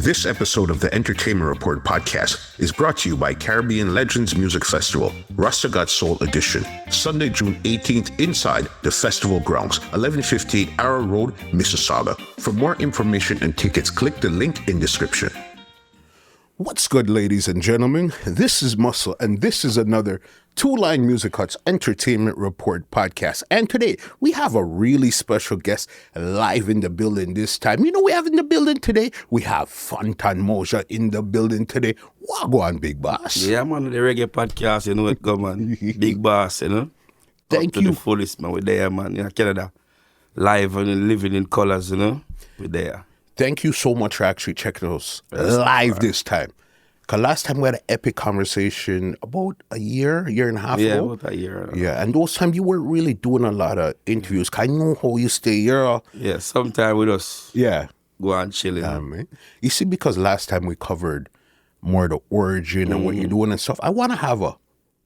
This episode of the Entertainment Report podcast is brought to you by Caribbean Legends Music Festival, Rasta Got Soul Edition, Sunday, June 18th, inside the festival grounds, 1115 Arrow Road, Mississauga. For more information and tickets, click the link in description. What's good, ladies and gentlemen? This is Muscle, and this is another Two Line Music Hut's Entertainment Report podcast. And today, we have a really special guest live in the building this time. You know, we have in the building today, we have FANTAN MOJAH in the building today. Wagwan, Big Boss. Yeah, man, the reggae podcast, you know, it go, man. Big Boss, you know. Thank you. To the fullest, man. We're there, man. In Canada, live and living in colors, you know. We're there. Thank you so much for actually checking us live this time. Because last time we had an epic conversation about a year and a half ago. Yeah, about a year. Yeah, and those times you weren't really doing a lot of interviews. Cause I know how you stay. Yeah, sometime with us. Yeah. Go and chill. Man. You see, because last time we covered more the origin and what you're doing and stuff, I want to have a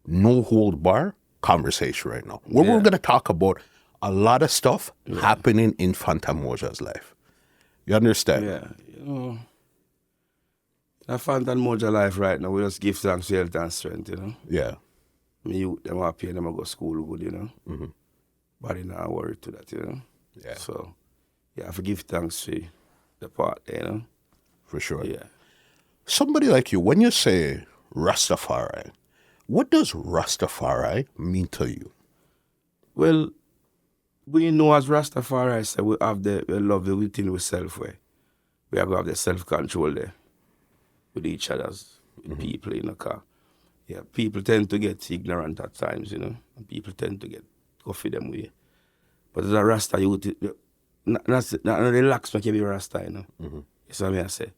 no-hold-bar conversation right now. Where we're going to talk about a lot of stuff happening in FANTAN MOJAH's life. You understand? Yeah, you know. In FANTAN MOJAH life right now, we just give thanks to health and strength, you know. Yeah. Me youth, them happy and them go school good, you know. Mm-hmm. Body not worried to that, you know. Yeah. So, yeah, I have to give thanks to the part, you know. For sure. Yeah. Somebody like you, when you say Rastafari, what does Rastafari mean to you? Well, we know as Rastafari, so we have we love the within ourselves way. We have to have the self-control there with each other's with people, you know, cause, yeah, people tend to get ignorant at times, you know, and people tend to get coffee them way. But as a Rasta youth, not relax make you be Rasta, you know. Mm-hmm. That's what I say.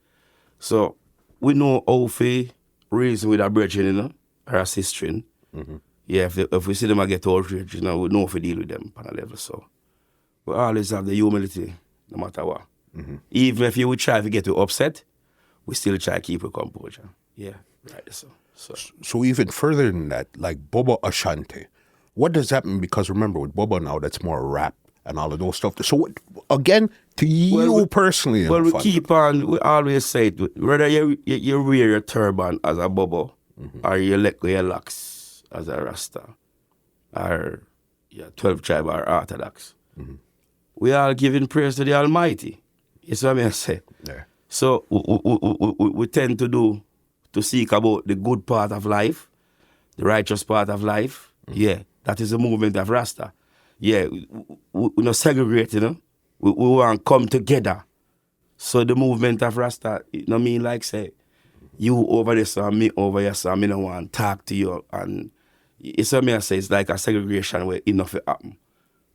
So, we know how to reason with our brethren, you know, our sister. Mm-hmm. Yeah, if we see them get outraged, you know, we know if we deal with them on a level. So we always have the humility, no matter what. Mm-hmm. Even if you would try to get you upset, we still try to keep a composure. Yeah, right. So even further than that, like Bubba Ashanti, what does that mean? Because remember, with Bubba now, that's more rap and all of those stuff. So again, to you personally. Well, we keep on, we always say it, whether you wear your turban as a Bubba or you let go your locks as a Rasta, or 12 tribe or Orthodox. Mm-hmm. We are giving praise to the Almighty. You see what I say? Yeah. So we tend to seek about the good part of life, the righteous part of life. Mm-hmm. Yeah, that is the movement of Rasta. Yeah, we not segregate, you know. We want to come together. So the movement of Rasta, you know what I mean, like say, you over there, so me over here, so I don't want to talk to you. And it's what I say, it's like a segregation where enough will happen.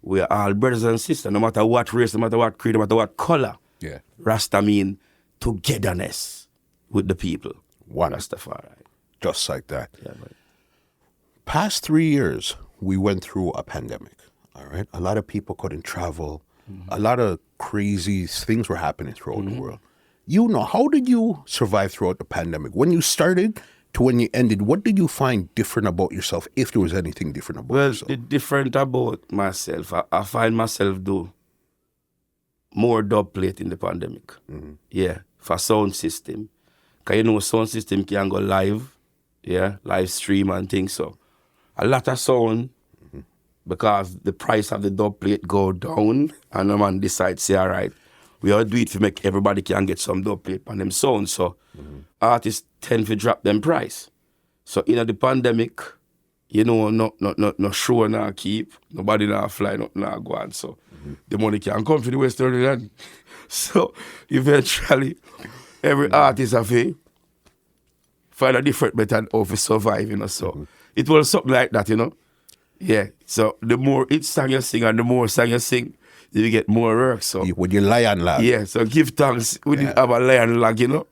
We're all brothers and sisters, no matter what race, no matter what creed, no matter what color. Yeah. Rasta mean togetherness with the people. One. Rastafari. Just like that. Yeah, right. Past 3 years, we went through a pandemic, all right? A lot of people couldn't travel. Mm-hmm. A lot of crazy things were happening throughout the world. You know, how did you survive throughout the pandemic? When you started to when you ended, what did you find different about yourself, if there was anything different about yourself? Well, the different about myself, I find myself do more dub plate in the pandemic. Mm-hmm. Yeah, for sound system. Because you know, sound system can go live, yeah, live stream and things. So a lot of sound, because the price of the dub plate go down, and the man decides, say, all right, we ought to do it to make everybody can get some dub plate on them sound. So artists tend to drop them price. So in the pandemic, you know, no show now keep, nobody now fly, nothing now go on. So the money can come to the Western Union. So eventually, every artist have to find a different method of to survive, you know. So it was something like that, you know. Yeah. So the more each song you sing and the more song you sing, you get more work. So with your lion lag. Yeah, so give thanks. We didn't have a lion lag, you know.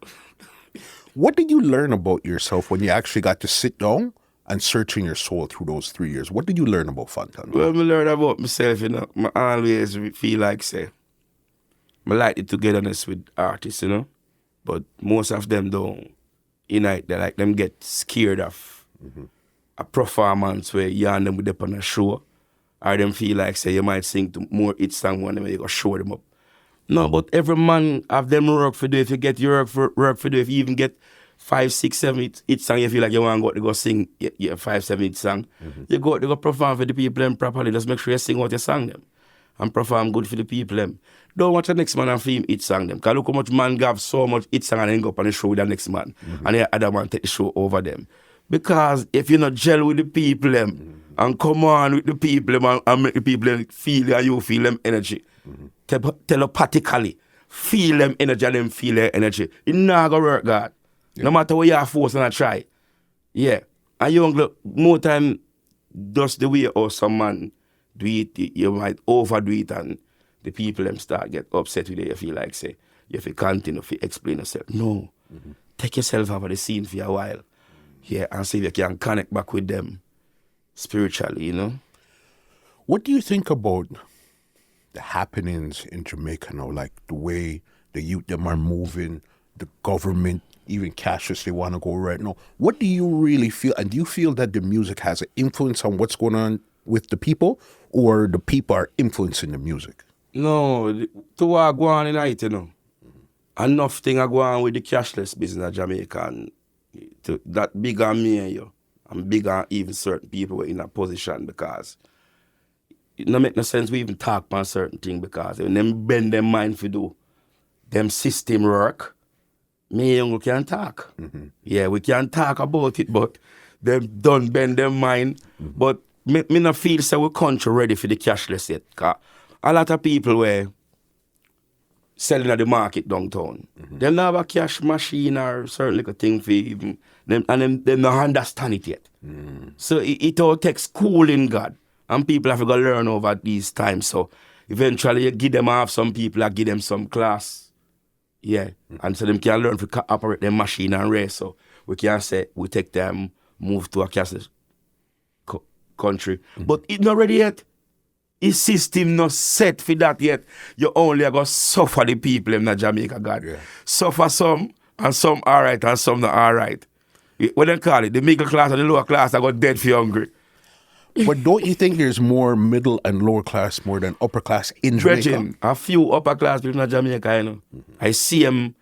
What did you learn about yourself when you actually got to sit down and search in your soul through those 3 years? What did you learn about FANTAN? Well, I learned about myself, you know. I always feel like, say, I like the togetherness with artists, you know. But most of them don't unite. They like them get scared of a performance where you and them with them on a show. Or them feel like, say, you might sing to more hit song one and you go show them up. No, but every man have them work for do. If you get your work for do, if you even get 5, 6, 7 hit song, you feel like you want to go sing your 5, 7 hit song, you go perform for the people them properly. Just make sure you sing what you sang them and perform good for the people them. Don't watch the next man and film hit song them. Because look how much man have so much hit song and then go up on the show with the next man. And the other man take the show over them. Because if you not gel with the people them and come on with the people them and make the people them feel and you feel them energy, telepathically feel them energy and them feel their energy, it not gonna work, God. Yeah. No matter what you are forced and I try. Yeah. And you look more time just the way or some man do it, you might overdo it and the people them start get upset with you. You feel like say, you have to continue to explain yourself. No. Take yourself out of the scene for a while. Yeah, and see if you can connect back with them spiritually, you know. What do you think about the happenings in Jamaica now, like the way the youth them are moving, the government, even Cassius, they want to go right now. What do you really feel? And do you feel that the music has an influence on what's going on with the people, or the people are influencing the music? No, to what go on in it, you know. Enough thing I go on with the cashless business in Jamaica, and that bigger me and you, and bigger even certain people were in a position, because it don't make no sense we even talk about certain thing, because when them bend them mind for do them system work, me and you can talk. Yeah, we can talk about it, but them don't bend them mind. But me not feel so we country ready for the cashless yet. Cause a lot of people were selling at the market downtown. They don't have a cash machine or certain little thing for even them, and them don't understand it yet. So it all takes schooling, God. And people have to go learn over these times. So eventually you give them off some people, I give them some class. Yeah. And so them can learn to operate their machine and race. So we can say we take them, move to a cashless country. But it's not ready yet. His system not set for that yet. You only are going to suffer the people in Jamaica, God. Yeah. Suffer some, and some all right, and some not all right. What they call it? The middle class and the lower class are going dead for hungry. But don't you think there's more middle and lower class more than upper class in Jamaica? Virgin, a few upper class people in Jamaica, you know. I see them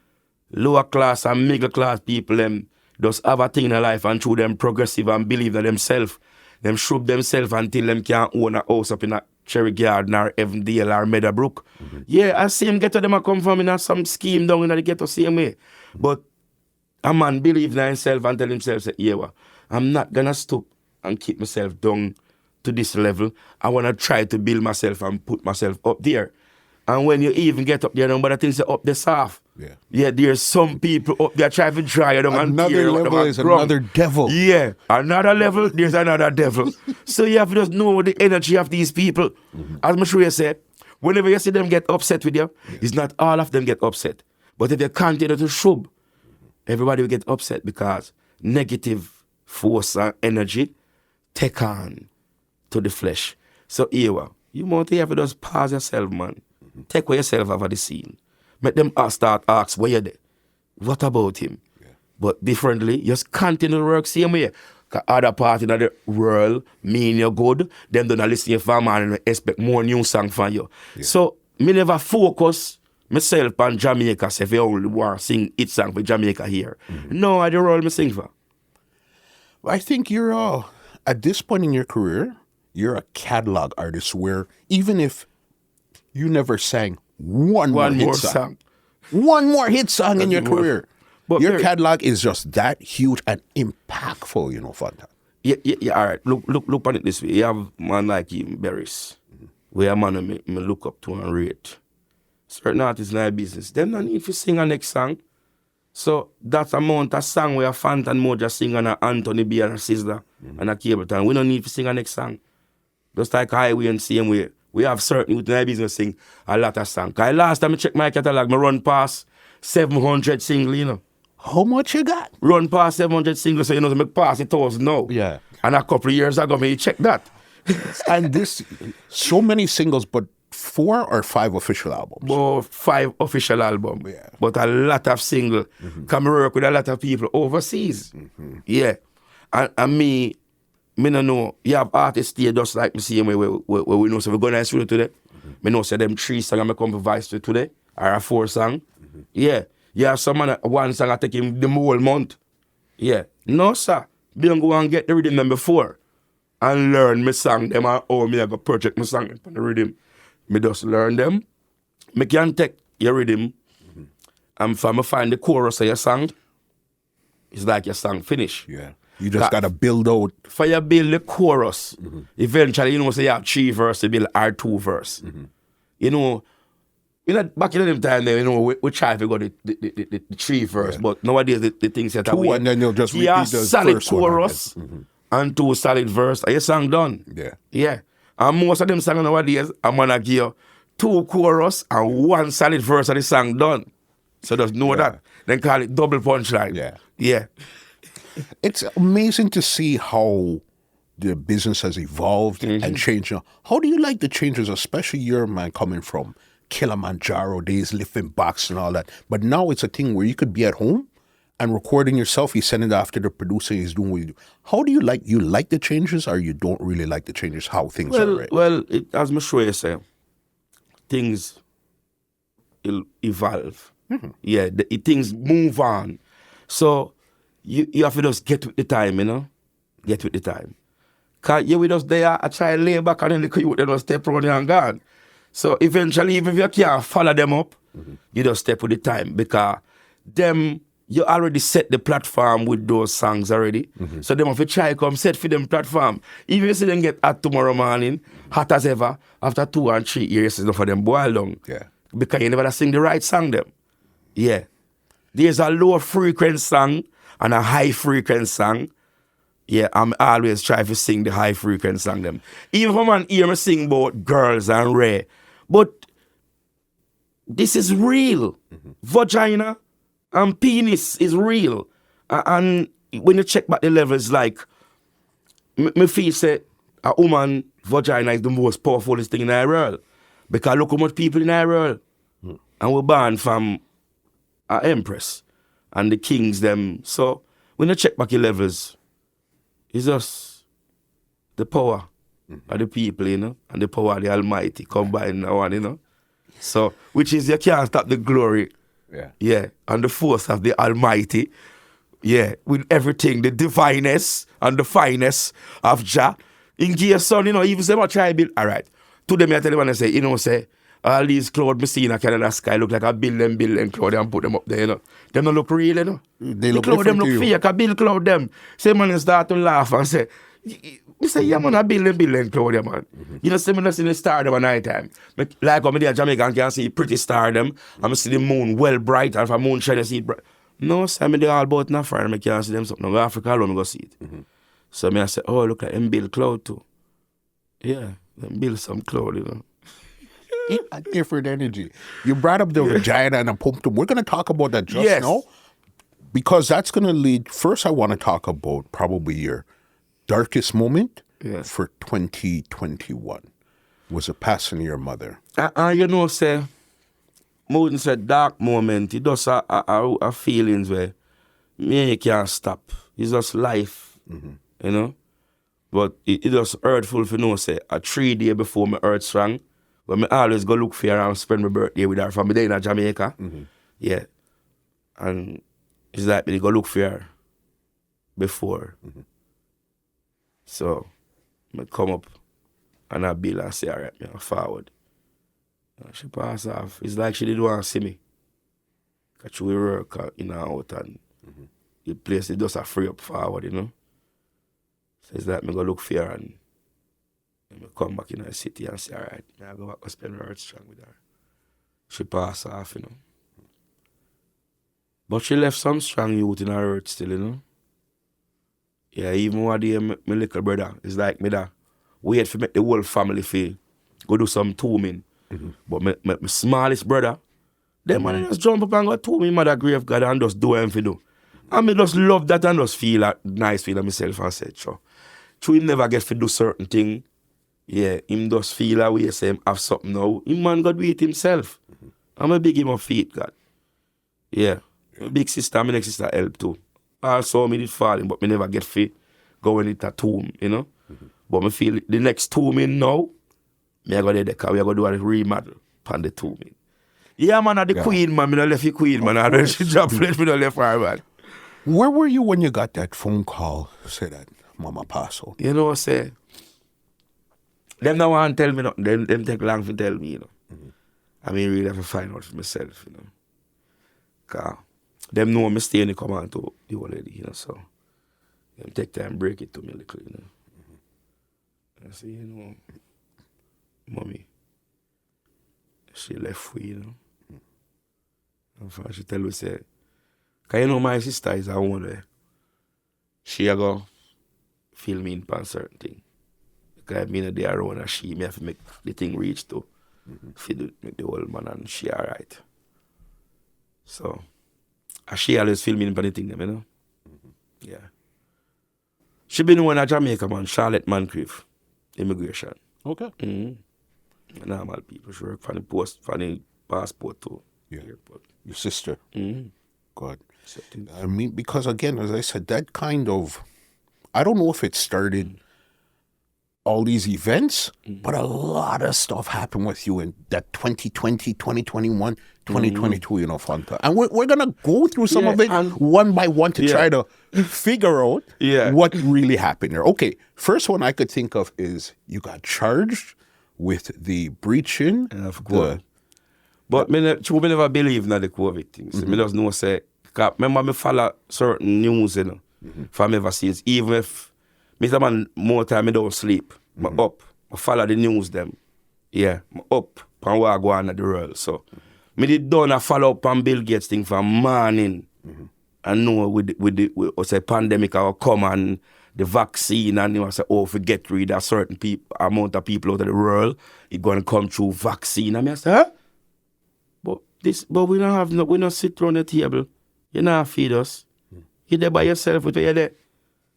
lower class and middle class people, them just have a thing in their life and through them progressive and believe in themselves. Them shrub themselves until them can own a house up in a Cherry Garden or Evandale or Meadowbrook. Yeah, I see them get to them a come from in some scheme down in the ghetto same way. But a man believe in himself and tell himself, say, yeah, well, I'm not gonna stop and keep myself down to this level. I wanna try to build myself and put myself up there. And when you even get up there, nobody thinks you're up there soft. Yeah, there's some people up there trying to dry you down. Another level is another devil. Yeah, another level, there's another devil. So you have to just know the energy of these people. As I'm sure you said, whenever you see them get upset with you, it's not all of them get upset. But if they continue to shrub, everybody will get upset because negative force and energy take on to the flesh. So here, you want to have to just pause yourself, man. Take yourself out of the scene. Make them start ask, where you there? What about him? But differently, just continue to work same way. Because other part in the world mean you're good, them don't listen to your family and expect more new song from you. So, me never focus myself on Jamaica, say if you only want to sing it song for Jamaica here. No, I don't role me sing for. I think you're, at this point in your career, you're a catalog artist where even if you never sang one more hit song. One more hit song in your career. But your catalog is just that huge and impactful, you know, Fanta. Yeah, all right. Look on it this way. You have man like him, Berries, where a man me look up to and rate. Certain artists in our business, them don't need to sing a next song. So that amount of song where FANTAN MOJAH sing and Anthony B and a Sizzler and a Cableton, we don't need to sing a next song. Just like Highway and same way. We have certain within our business sing a lot of songs. Because last time I checked my catalog, I run past 700 singles, you know. How much you got? Run past 700 singles, so you know, I pass 1,000 now. Yeah. And a couple of years ago, me check that. And this, so many singles, but 4 or 5 official albums? Well, 5 official albums. Yeah. But a lot of singles. Come work with a lot of people overseas. Yeah. And me don't know, you have artists here just like me see where we know, so we're going to the studio today. Me know say them 3 songs I come provide to today. or a 4 song. Yeah. You have some man, one song I take him the whole month. Yeah. No, sir. Me don't go and get the rhythm them before and learn me song them and oh, me I go project my song on the rhythm. Me just learn them. Me can take your rhythm and if I find the chorus of your song, it's like your song finish. Yeah. You just got to build out. For you build the chorus, eventually, you know, say you have 3 verse, you build our 2 verse. You know, back in the time, you know, we try to go the 3 verse, but nowadays the things that 2 and then you'll just repeat the solid first chorus and 2 solid verse, and your song done. Yeah. Yeah. And most of them songs nowadays, I'm going to give you 2 chorus and 1 solid verse of the song done. So just know that. Then call it double punchline. Yeah. Yeah. It's amazing to see how the business has evolved and changed. How do you like the changes, especially your man coming from Kilimanjaro days, lifting box and all that? But now it's a thing where you could be at home and recording yourself. You send it after the producer is doing what you do. How do you like the changes, or you don't really like the changes? How things are right? Well, as I'm sure you say, things will evolve. Yeah, things move on. So you have to just get with the time, you know? Get with the time. Because you with us there, I try to lay back and then the youth, they just step around and gone. So eventually, even if you can't follow them up, you just step with the time. Because them, you already set the platform with those songs already. So them have to try come set for them platform. Even if you see them get hot tomorrow morning, hot as ever, after 2 and 3 years, it's enough for them boil down. Yeah. Because you never sing the right song them. Yeah. There's a low frequency song and a high frequency song. Yeah, I'm always trying to sing the high frequency song them. Even if man hear me sing about girls and rare. But this is real. Vagina and penis is real. And when you check back the levels, like, me feel say a woman vagina is the most powerful thing in the world. Because look how much people in the world. And we're born from an empress and the kings them. So when you check back your levels, it's just the power of the people, you know, and the power of the Almighty combined now one, you know. So, which is you can't stop the glory. Yeah. Yeah. And the force of the Almighty. Yeah. With everything, the divineness and the fineness of Jah. In your son, you know, even say what try build. All right. To them, I tell you when I say, you know, say, all these clouds me see in a Canada sky look like a billion cloud and put them up there, you know. Them don't look real, you know. They look cloud them different look to you. fake, a bill cloud them. Say man start to laugh and say, me say, yeah man, a billion cloud them, man. You know, see me not see the star them at night time. Like when me there Jamaican can see pretty star them, and me see the moon well bright, and if a moon shine, I see it bright. No, sir, me they all about in fire, me can't see them something. No, Africa alone, me go see it. So me I say, oh, look at them build cloud too. Yeah, them build some cloud, you know. A different energy. You brought up the vagina and the pumptum. We're going to talk about that just now, because that's going to lead. First, I want to talk about probably your darkest moment for 2021 was a passing of your mother. You know, say, more than say dark moment, it does a feelings where me can't stop. It's just life, you know. But it just hurtful for know, say, a 3 days before my earth strong, when I always go look for her and spend my birthday with her from my day in Jamaica. Yeah. And it's like me go look for her before. So I come up and I bill and say, all right, I'm forward. And she pass off. It's like she didn't want to see me. Because she will work in and out and the place is just a free up forward, you know. So it's like me go look for her and I come back in the city and say, all right, I go back and spend my earth strong with her. She pass off, you know. But she left some strong youth in her earth still, you know. Yeah, even one day, my little brother, it's like me that wait for make the whole family feel, go do some tombing. But my smallest brother, them man just jump up and go tomb me mother grave God and just do what he do. And me just love that and just feel that nice feeling myself and say, sure. So he never get to do certain thing. Yeah, him just feel that way, say him have something now. Him man got do it himself. I'm a big him of feet, God. Yeah. My big sister, my next sister help too. Also, me did falling, but me never get fit going into a tomb, you know. But me feel the next tomb in now, me I go there because we are going to do a remodel on the tomb. Yeah, man, the queen, man. Me not left the queen, man. I she drop plate, me not left her, man. Where were you when you got that phone call, say that mama passed out? You know what I say? Them don't want to tell me nothing. Them take long to tell me, you know. I mean, really have to find out for myself, you know. Because them know me stay in the command to the old lady, you know, so them take time break it to me a little, you know. I say, you know, mommy, she left for you know. And she tell me, say, because you know my sister is a one she a go feel me in a certain thing. Because I mean, they are around and she may have to make the thing reach to make the old man and she alright. So, she always feel me in the thing, you know? Yeah. She been one at Jamaica, man, Charlotte Moncrief, immigration. Okay. Normal people. She work for the post, for the passport too. Yeah. Airport. Your sister. God. So, I mean, because again, as I said, that kind of, I don't know if it started all these events, but a lot of stuff happened with you in that 2020, 2021, 2022, you know, Fanta. And we're going to go through some of it one by one to try to figure out what really happened there. Okay, first one I could think of is you got charged with the breaching. Of course. But me never believe in the COVID things. Me just know say, remember me follow certain news, you know, from ever since. Even if me say man more time me don't sleep. Me up. I follow the news them. Yeah. Me up and what go on at the world. So me did done a follow up on Bill Gates thing from morning. And know with the pandemic will come and the vaccine and you know, say, oh, if we get rid of certain amount of people out of the world, it's gonna come through vaccine. And I say, huh? But we don't have we don't sit around the table. You not feed us. You there by yourself with you there.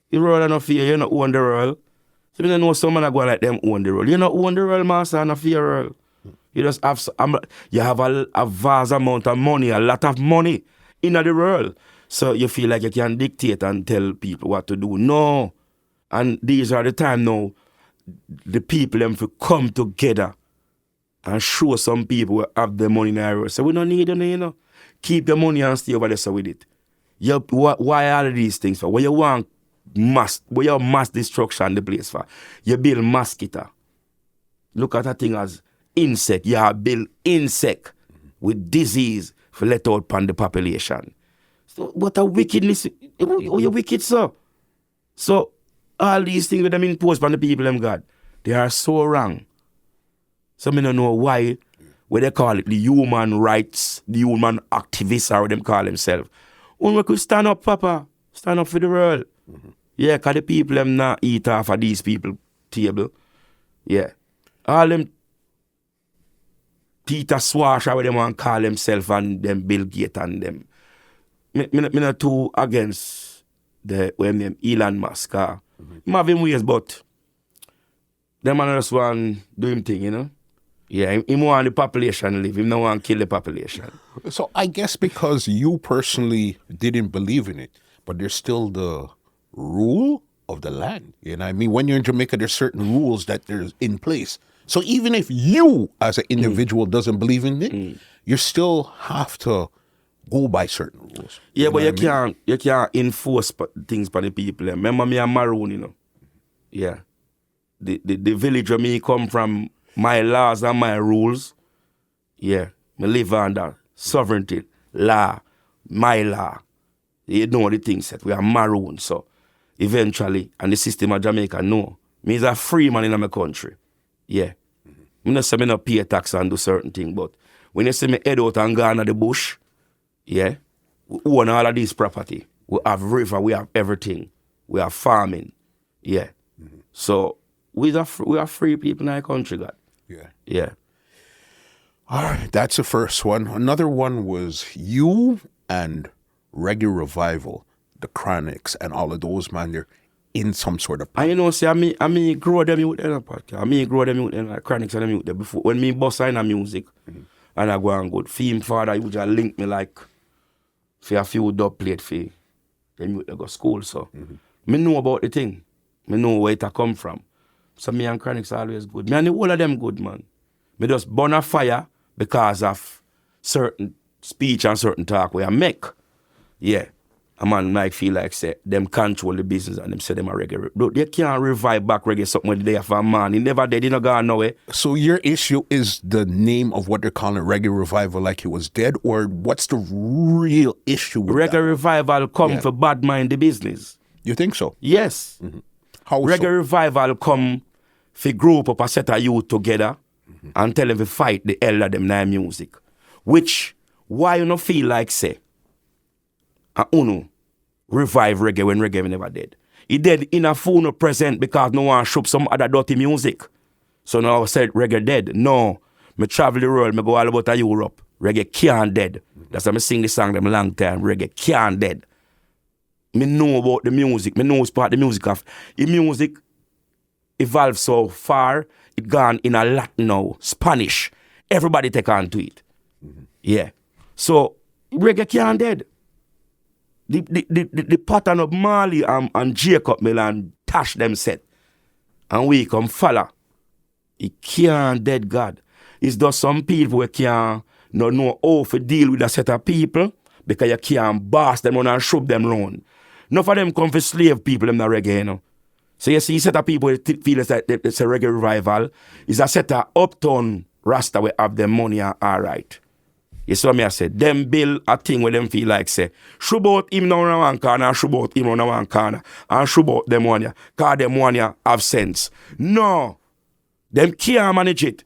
You roll enough fear, you not own the world. So you don't know someone that go like them own the world. You not own the world, master, and a fear world. You just have you have a vast amount of money, a lot of money in the world. So you feel like you can dictate and tell people what to do. No. And these are the time now the people them to come together and show some people who have the money in the world. So we don't need any, you know. Keep your money and stay over there so with it. Why are these things for? What you want mass destruction in the place for? You build mosquito. Look at that thing as insect. You build insect with disease for let out upon the population. So what a wickedness. Oh, you wicked, so. So all these things with them imposed on the people them God, they are so wrong. So I don't know why, what they call it, the human rights, the human activists, or what them call themselves. When we could stand up, Papa, stand up for the world. Yeah, because the people them not eat off of these people table. Yeah. All them Peter Swash, or what them want to call themselves, and them Bill Gates and them. Me not too against the name Elon Musk. He have him ways, but them man just want to do him thing, you know? Yeah, he want the population live. He don't want to kill the population. So I guess because you personally didn't believe in it, but there's still the rule of the land. You know what I mean? When you're in Jamaica, there's certain rules that there's in place. So even if you as an individual doesn't believe in it, you still have to go by certain rules. Yeah, but you can't enforce things by the people. Remember me and Maroon, you know? Yeah. The village where me come from, my laws and my rules, yeah, me live under sovereignty, law, my law. You know the things that we are Maroon, so eventually, and the system of Jamaica know, me is a free man in my country. Yeah. Me not say me not pay tax and do certain things, but when you see me head out and go into the bush, yeah, we own all of this property. We have river, we have everything. We have farming. Yeah. So we are free people in our country, God. Yeah. Yeah. All right, that's the first one. Another one was you and Reggae Revival, the Chronixx, and all of those, man, they're in some sort of... And you know, see, I mean grow them with them podcast. I mean grow them with them, like Chronixx and them with them before. When me bust in the music, and I go and go, Fame father usually link me like for a few dub plate for them they go school, so. Me know about the thing. Me know where it come from. So me and Chronixx always good. Me and the whole of them good, man. Me just burn a fire because of certain speech and certain talk where I make. Yeah. A man might feel like say them control the business and them say them a reggae. They can't revive back reggae something when they have a man. He never did, he not gone nowhere. So your issue is the name of what they're calling Reggae Revival like he was dead, or what's the real issue with Reggae that? Revival come for bad mind the business. You think so? Yes. How Reggae so? Revival come for group up a set of youth together and tell them to fight the elder them in music. Which, why you not feel like say, uno revive reggae when reggae never dead. He dead in a funeral present because no one shoot some other dirty music. So now I said reggae dead. No. Me travel the world, me go all about Europe. Reggae can't dead. That's why I sing this song them long time. Reggae can't dead. Me know about the music. Me know part the music of the music evolved so far. It gone in a lot now. Spanish. Everybody take on to it. Yeah. So reggae can't dead. The pattern of Marley and Jacob Milan Tash them set. And we come follow. It can't dead God. It's just some people who can't know how to deal with a set of people because you can't boss them on and shove them around. None of them come for slave people in the reggae, you know. So you see a set of people who feel it's a reggae revival. It's a set of uptown Rasta who have them money and alright. You see what I said? Them build a thing where them feel like say, shoot out him now in one corner and shoot out him in one corner and shoot out them one ya. Cause them one ya have sense. No. Them can't manage it.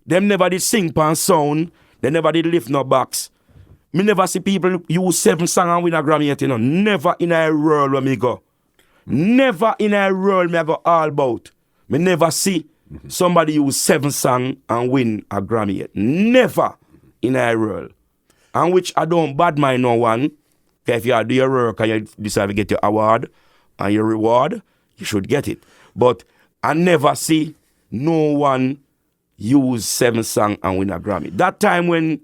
Them never did sing pan sound. They never did lift no box. Me never see people use 7 songs and win a Grammy yet, you know. Never in a world where me go. Never in a world me I go all about. Me never see somebody use 7 songs and win a Grammy yet. Never in a world. And which I don't bad mind no one. If you do your work and you decide to get your award and your reward, you should get it. But I never see no one use 7 songs and win a Grammy. That time when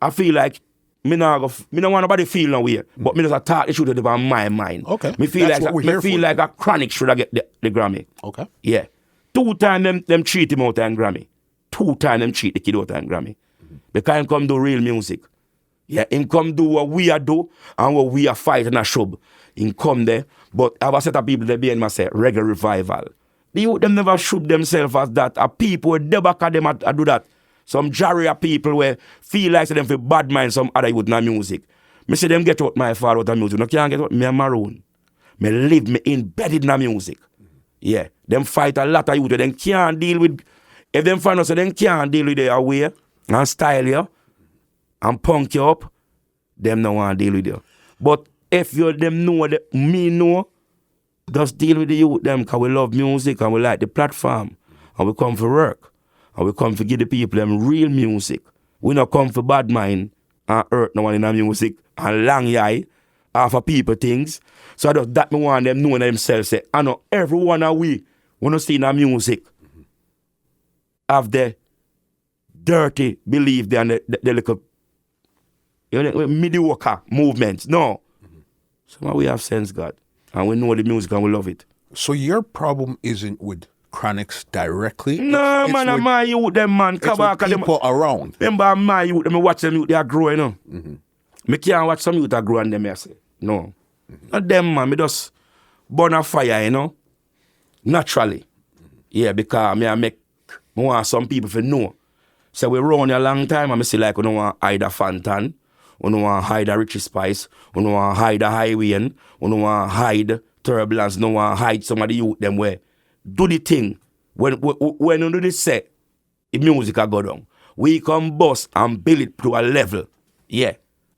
I feel like me don't want nobody feel no way, but me just attack the truth about my mind. Okay. Me feel like a Chronixx should have get the Grammy. Okay. Yeah. 2 times them cheat him out and Grammy. 2 times them cheat the kid out and Grammy. Because him come do real music. Yeah, him come do what we are do and what we are fighting a shub. Him come there, but I have a set of people that be in my say Reggae Revival. The youth them never shoot themselves as that. A people where they back at them I do that. Some jarrier people where feel like them for bad mind some other youth in music. Me say them get out my far out of music. No can't get out me maroon. Me live me embedded in music. Yeah. Them fight a lot of youth. Them can't deal with if them find out so them can't deal with their way and style you and punk you up, them no want to deal with you. But if you them know that me know, just deal with the youth them because we love music and we like the platform and we come for work and we come to give the people them real music. We not come for bad mind and hurt no one in the music and long eye half of people things. So that me want them know themselves say, I know everyone of we want to see in the music have the dirty belief they and the little mediocre movements. No. So we have sense, God. And we know the music and we love it. So your problem isn't with Chronixx directly? No, it's man, with, my youth, them man. It's with people around. Remember my youth, me watch them youth, they are growing, you know. Me can't watch some youth that grow and them, I say. No. Not them, man. Me just burn a fire, you know. Naturally. Yeah, because me want some people to know. So we run a long time and I see like we don't want hide a Fantan, we don't want hide a Richie Spice, we don't want hide a Highway, we don't want hide Turbulence, we don't want hide some of the youth them way. Do the thing. When you do this set, the music will go down. We come bust and build it to a level. Yeah.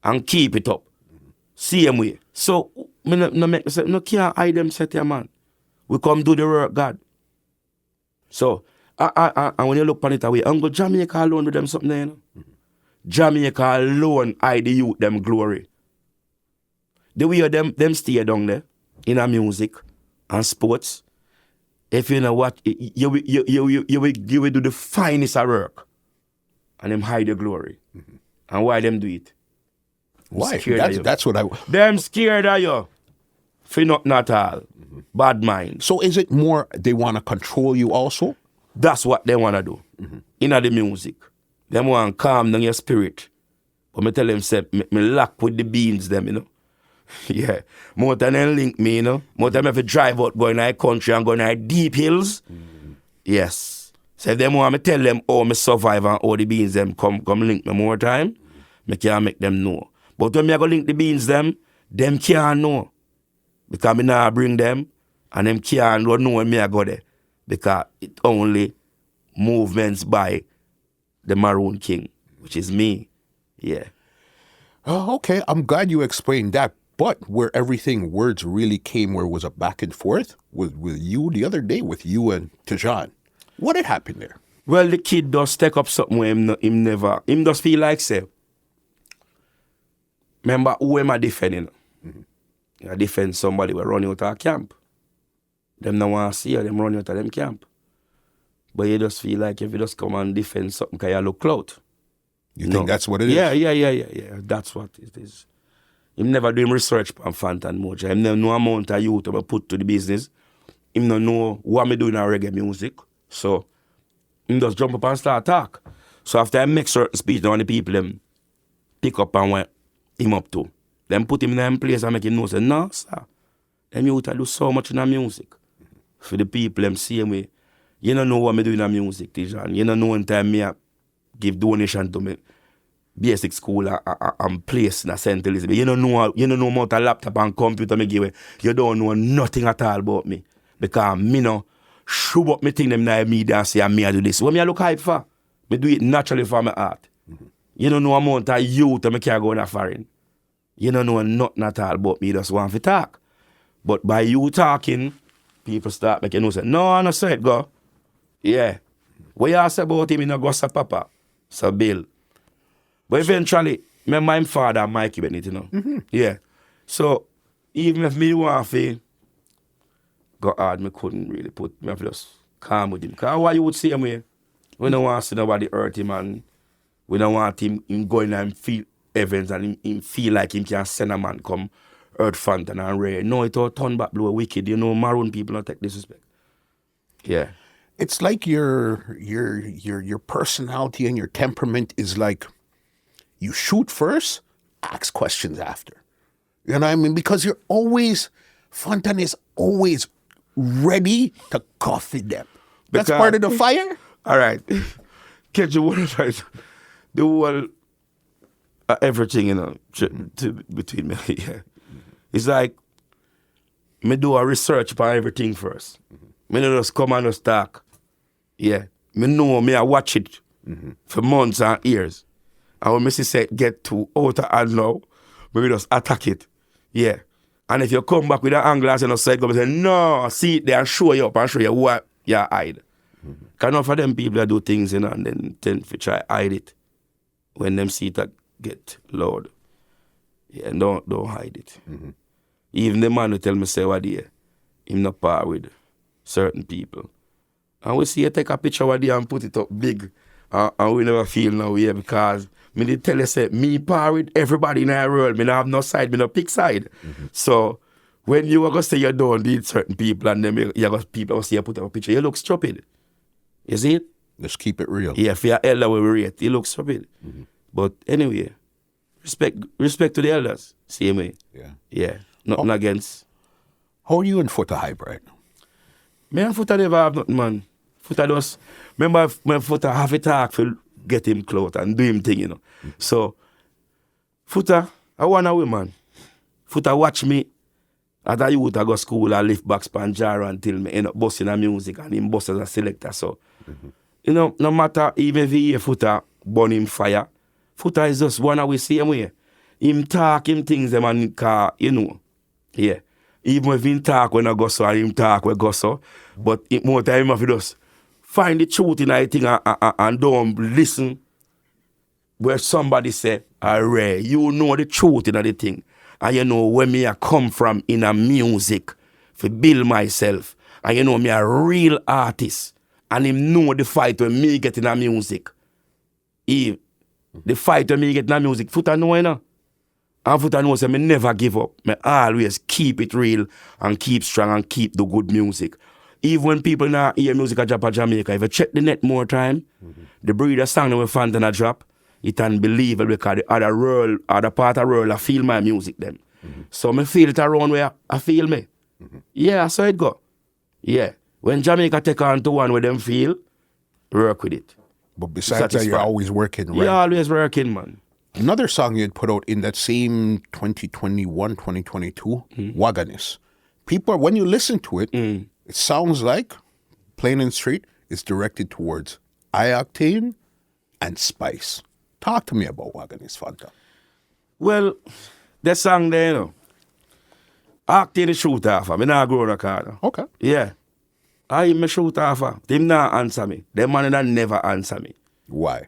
And keep it up. Same way. So no can't hide them set here, man. We come do the work, God. So and when you look on it away, Uncle Jamaica alone do them something there, you know? Jamaica alone hide the youth them glory. The way them stay down there in our music and sports. If you know what, you will do the finest of work. And them hide the glory. And why them do it? Why? That's what I... Them scared of you. For nothing at all. Bad mind. So is it more they want to control you also? That's what they want to do. In the music. They want to calm down your spirit. But I tell them, say, me lock with the beans them, you know. Yeah. More than them link me, you know. More than I have to drive out, go in the country and go in the deep hills. Yes. So if them want me tell them how me survive and how the beans them come link me more time, me can't make them know. But when me go link the beans them can't know. Because me now bring them and them can't know when me I go there. Because it only movements by the Maroon King, which is me. Yeah. Oh, okay. I'm glad you explained that. But where words really came, where it was a back and forth with you the other day, with you and Tajan. What had happened there? Well, the kid does take up something where him does feel like, say, remember who am I defending? I defend somebody who running out of a camp. Them don't want to see you, them running out of them camp. But you just feel like if you just come and defend something, because you look clout. You think that's what it is? Yeah. That's what it is. Him never do him research on FANTAN MOJAH. Him never know amount of youth I put to the business. Him don't know what me doing in reggae music. So, him just jump up and start talk. So after I make certain speech, now the people them pick up and went him up to. Then put him in them place and make him know, say, no, sir. Them youth do so much in the music. For the people them same way. You don't know what me doing in the music, Tijan. You don't know when time me give donation to me basic school and place in St. Elizabeth. You don't know about a laptop and computer me give away. You don't know nothing at all about me. Because me no show up me thing them in the media and say me I do this. What me I look hype for? Me do it naturally for my art. You don't know amount of youth that me can go in a foreign. You don't know nothing at all about me, you just want to talk. But by you talking, people start making you know say, no, I don't say it, go. Yeah. What you say about him, you know, go say papa. So Bill. But eventually, remember my father and Mikey Bennett, you know. Yeah. So even if me want to go hard, me couldn't really put me just calm with him. Because why you would see him here? We don't want to see nobody hurt him and we don't want him going and feel events and him feel like him can send a man come hurt FANTAN and Ray. No, it all turn back blue wicked. You know, Maroon people don't take disrespect. Yeah. It's like your personality and your temperament is like you shoot first, ask questions after. You know what I mean? Because you're always, FANTAN is always ready to coffee them. That's Because, part of the fire? All right. Catch you one right. The whole everything, you know, between me. Yeah. It's like me do a research upon everything first. Me not just come and just talk. Yeah. Me know me I watch it for months and years. And when me say get to out of hand now, we just attack it. Yeah. And if you come back with an angle and say, go and say, no, see it there and show you up and show you what you hide. Because enough of them people that do things, you know, and then tend to try hide it. When them see it get loud. Yeah, don't hide it. Even the man who tell me say what there, him not par with certain people. And we see you take a picture of there and put it up big. And we never feel no way because me did tell you say me par with everybody in the world. Me not have no side, me no pick side. So when you are gonna say you don't need certain people and then you got people who see you put up a picture, you look stupid. You see it? Just keep it real. Yeah, for your elder we rate, you look stupid. But anyway, respect to the elders. Same way. Yeah. Nothing against. How are you in Foota Hype right now? Me and Foota never have nothing, man. Foota just, remember when Foota have a talk for get him clout and do him thing, you know. So, Foota, I want a woman. Foota watch me as a youth I go school and lift back Spanjaro until me end up busting a music and him bust as a selector. So, you know, no matter even if he hear Foota burn him fire, Foota is just one of we same way. Him talk, him things them and car, you know. Yeah. Even if him talk when I go so and him talk when I go so, but more time if he just find the truth in that thing and don't listen where somebody say, Ray, you know the truth in the thing. And you know where me I come from in a music to build myself. And you know me a real artist. And him know the fight when me get in a music. The fight when me get in a music, Foota know, you know. And Foota knows that me never give up. Me always keep it real and keep strong and keep the good music. Even when people now hear music at Jamaica, if you check the net more time, the breeder song that we FANTAN a drop, It's unbelievable because the other world, other part of the world, I feel my music them. So me feel it around where I feel me. Yeah, so it go. Yeah. When Jamaica take on to one where them feel, work with it. But besides that, you're always working, right? You're always working, man. Another song you'd put out in that same 2021, 2022, Wagonist. People, when you listen to it, it sounds like, plain and straight, it's directed towards I-Octane and Spice. Talk to me about Wagonist, Fanta. Well, that song there, you know, Octane is shoot off. I not grow a car. Okay. Yeah. I me shoot off. Them not answer me. Them man that never answer me. Why?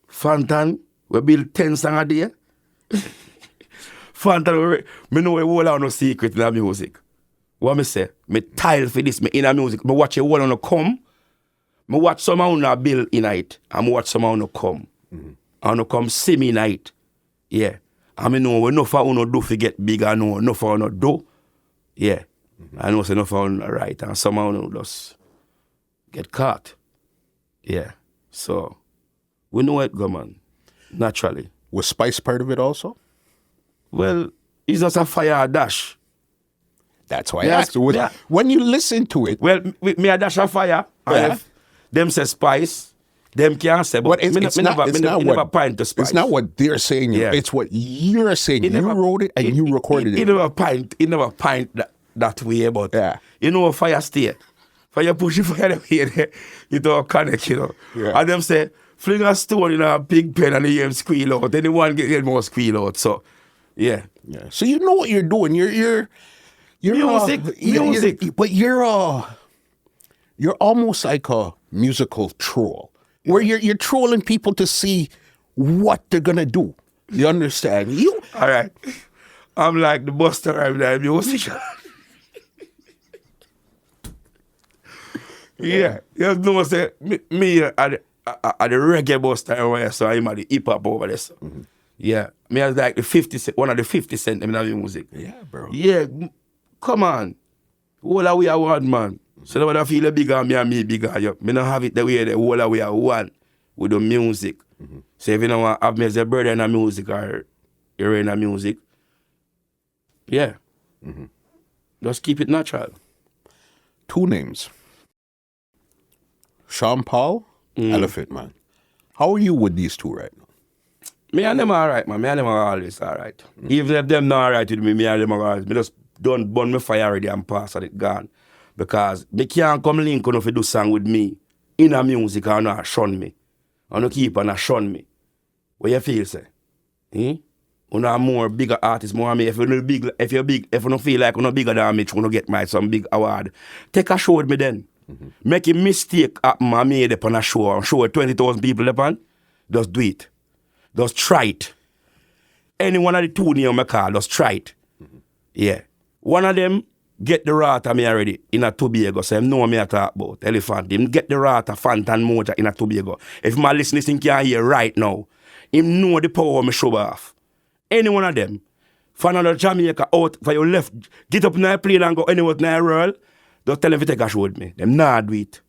Fantan, we build 10 songs a day. Fantan, me know a whole lot no secret in the music. What me say? Me tile for this, me in the music. Me watch a whole lot no come. Me watch someone no build in it. And me watch someone no come. And no come see me in it. Yeah. I mean, know enough for uno do to get bigger, no enough for uno do. Yeah. I know it's enough for uno right. And somehow uno just get caught. Yeah. So, we know it go, man. Naturally. Was Spice part of it also? Well, it's just a fire dash. That's why I asked you. When you listen to it. Well, me a dash of fire. Yeah. If them say Spice, them can't say. But it's not never point to Spice. It's not what they're saying. Yeah. It's what you're saying. You wrote it and you recorded it. It never point that way, but you know fire stay. Fire push fire the way there, you don't connect, you know. Yeah. And them say, fling a stone in a big pen and you hear him squeal out. Anyone get more squeal out. So, yeah. So you know what you're doing. You're music. But you're almost like a musical troll, where you're trolling people to see what they're gonna do. You understand? All right. I'm like the Buster Rhymes that music. Yeah. You know, say me at the reggae Buster, so I'm at the hip hop over there. So. Yeah. Me as like one of the 50 Cent in the music. Yeah, bro. Yeah. Come on. All are we are one, man. So that when I feel bigger, me and me bigger. Yeah. Me don't have it the way the all are we are one with the music. So if you don't want to have me as a brother in the music or you're in the music, yeah. Just keep it natural. 2 names. Sean Paul, Elephant Man. How are you with these 2 right now? Me and them alright, man. Me and them are always alright. Even if them not alright with me, me and them are always. Me just don't burn my fire already and pass and it gone. Because they can't come link on if you do song with me in a music and not shun me. And not keep on shun me. What you feel, say? You know more bigger artists, more me. If you're big, if you don't feel like you're not bigger than me, you're gonna get some big award. Take a show with me then. Make a mistake happen and made it on a show and show 20,000 people upon. Just do it. Just try it. Any one of the 2 near my car, just try it. Yeah. One of them get the rata me already in a Tobago, so him know me I talk about elephant. Him get the rata FANTAN MOJAH in a Tobago. If my listening can hear right now, him know the power me show off. Any one of them, for another Jamaica out, for your left, get up in a plane and go anywhere in the world, just tell them to take a show with me. Them not do it.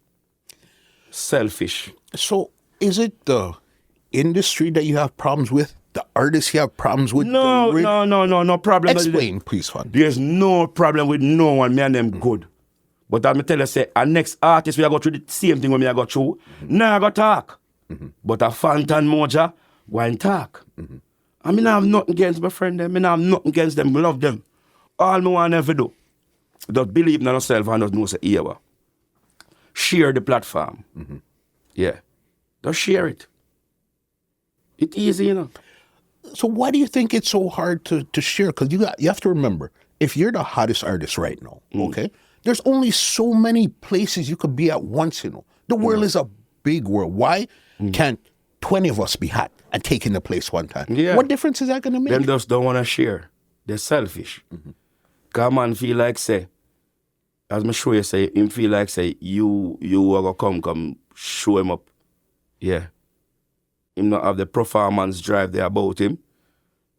Selfish. So is it the industry that you have problems with? The artists you have problems with? No problem. Explain, please, Fun. There's no problem with no one. Me and them good. But I'm tell you, say, our next artist, we are going through the same thing when we are going through. Now I go talk. But a FANTAN MOJAH, go and talk. I mean, I have nothing against my friend them. I mean, I have nothing against them. I love them. All me want ever do, just believe in yourself and just know say, yeah, share the platform. Yeah. Just share it. It's easy, you know. So why do you think it's so hard to share? Because you have to remember, if you're the hottest artist right now, okay, there's only so many places you could be at once, you know. The world is a big world. Why can't 20 of us be hot and taking the place one time? Yeah. What difference is that going to make? Them just don't want to share. They're selfish. Because man feel like, say, as me show you, say, him feel like, say, you are going to come show him up. Yeah. Him not have the performance drive there about him.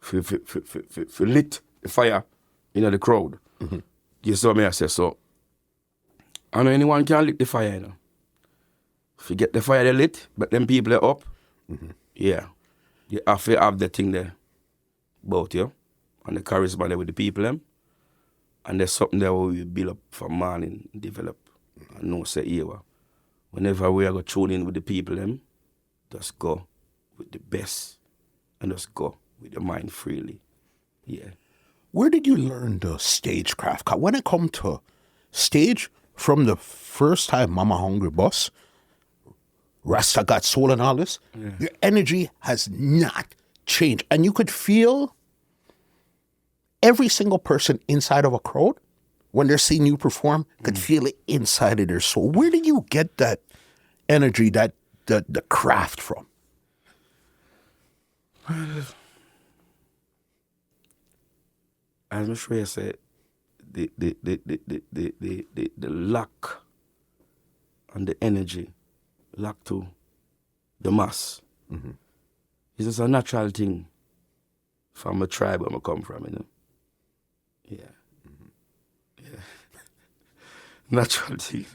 For lit the fire in the crowd. You saw me, I say, so. I know anyone can lit the fire, you know. If you get the fire they lit, but them people are up, Yeah. You have to have the thing there about you and the charisma there with the people them. And there's something there where we build up from morning, develop. And know say here. Whenever we are going to tune in with the people them, just go with the best and just go with your mind freely. Yeah. Where did you learn the stagecraft? 'Cause when it come to stage, from the first time Mama Hungry Bus, Rasta Got Soul and all this, your energy has not changed. And you could feel every single person inside of a crowd, when they're seeing you perform, could feel it inside of their soul. Where did you get that energy, that the craft from? As I'm sure you said, the luck and the energy, luck to the mass. It's just a natural thing from a tribe where I come from, you know. Yeah. Yeah. Natural thing.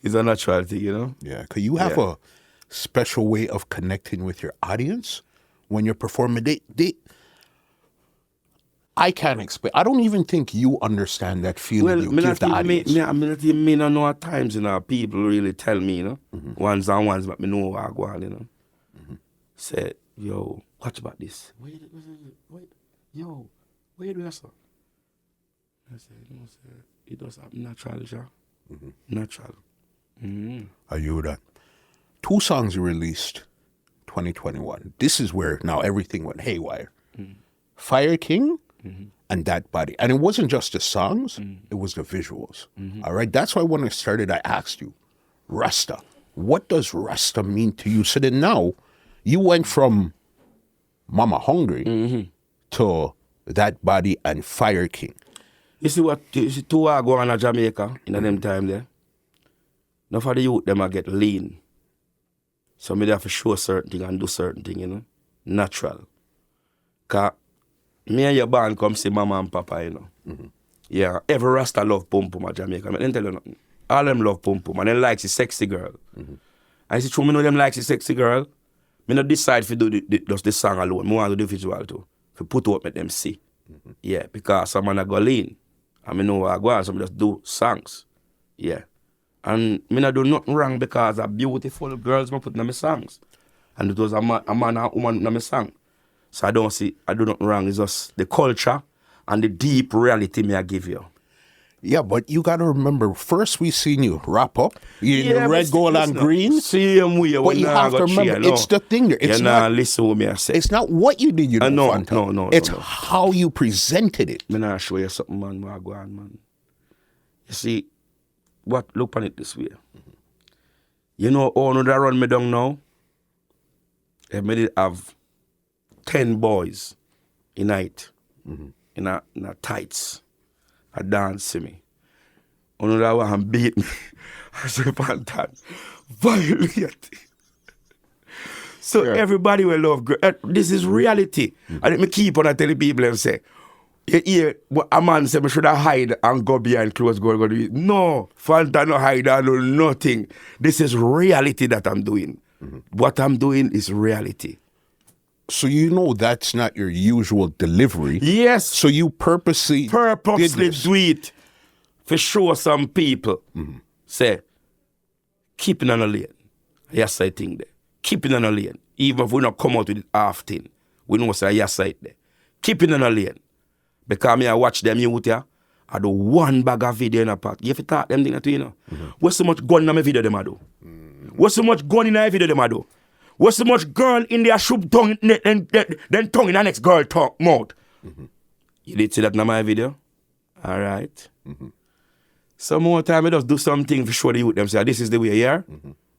It's a natural thing, you know. Yeah, because you have a special way of connecting with your audience when you're performing. I can't explain. I don't even think you understand that feeling you give the audience. I don't know at times, you know, people really tell me, you know, ones and ones, but me know what I go on, you know. Say, yo, watch about this. Wait, yo, where you doing that, sir? I said, you know, it does have natural, yeah. Natural. Are you that? 2 songs you released 2021. This is where now everything went haywire. Fire King and That Body. And it wasn't just the songs, it was the visuals. All right. That's why when I started, I asked you, Rasta, what does Rasta mean to you? So then now you went from Mama Hungry to That Body and Fire King. You see 2 are going to Jamaica in them time there. Now for the youth, them I get lean. So me have to show certain thing and do certain thing, you know. Natural. Cause me and your band come see mama and papa, you know. Yeah, every Rasta love pum pum at Jamaica. I didn't tell you nothing. All them love pum pum and them likes the sexy girl. I see true, me know them likes the sexy girl. Me not decide to do just the song alone. Me want to do visual too. To put out, make them see. Yeah, because some man go lean. And me know what I go on, so me just do songs. Yeah. And me not do nothing wrong because of beautiful girls me put in my songs. And it was a man and a woman in my song. So I do nothing wrong. It's just the culture and the deep reality me I give you. Yeah, but you got to remember, first we seen you wrap up. You in the red, gold, and green. Same way. But you have to remember, it's the thing there. It's not listen what me I say. It's not what you did, no. It's how you presented it. Me nah show you something, man, where I go on, man. You see, look on it this way. You know, all that run me down now, I made it have 10 boys in night, in a tights. I dance to me. Another one beat me. I say, Fantan, violate. So everybody will love girl. This is reality. I let me keep on telling people and say, a man say, I should hide and go behind closed door. No, Fantan no hide and do nothing. This is reality that I'm doing. What I'm doing is reality. So you know that's not your usual delivery. Yes. So you purposely do it for sure. Some people say, keep it on a lane. Yes, I think that. Keep it on a lane. Even if we not come out with it often, we know say yes, I there. Keep it on a lane. Because me I watch them youth here, I do 1 bag of video in a part. You have to talk them things to you know. What's so much gun in my video them I do? What's so much gun in my video them I do? What's so much girl in their shoe tongue, then tongue in the next girl mouth? You did see that in my video? All right. Some more time, I just do something to show the youth them say, this is the way, yeah?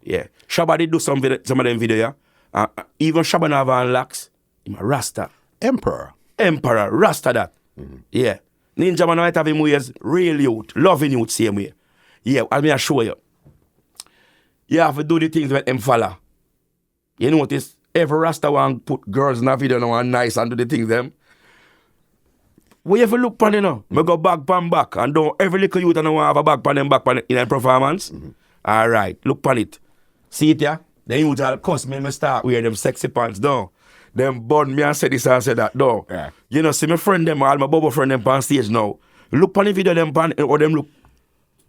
Yeah. Shabba did do some of them video, yeah? Even Shabba Nava and Lax, I'm a Rasta. Emperor, Rasta that. Yeah. Ninja man might have him ways, real youth, loving youth same way. Yeah, I'll me show you. You have to do the things with them follow. You notice every Rasta want put girls in a video now and nice and do the things them. We have to look pan you know. Me go back and do every little youth and want have a back pan in a performance. Alright, look pan it. See it here? Then you all cuss me start wear them sexy pants down. Them bun me and say this and say that down. Yeah. You know, see my friend them, all my bubble friend them on stage now. Look on the video them pan, or them look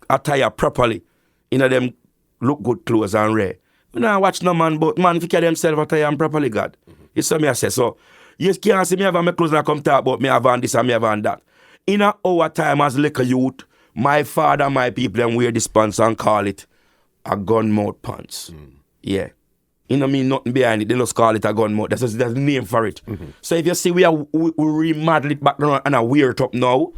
attire properly. You know, them look good clothes and rare. You know, I watch no man, but man fi carry themselves attire and properly, God. You see me I say, so you can't see me have my clothes and come talk about me have on this and me have on that. In our time as liquor youth, my father, my people, them wear this pants and call it a gun mouth pants. Yeah. You know mean nothing behind it. They just call it a gun mouth. That's a name for it. So if you see we remodel it back down and I wear it up now,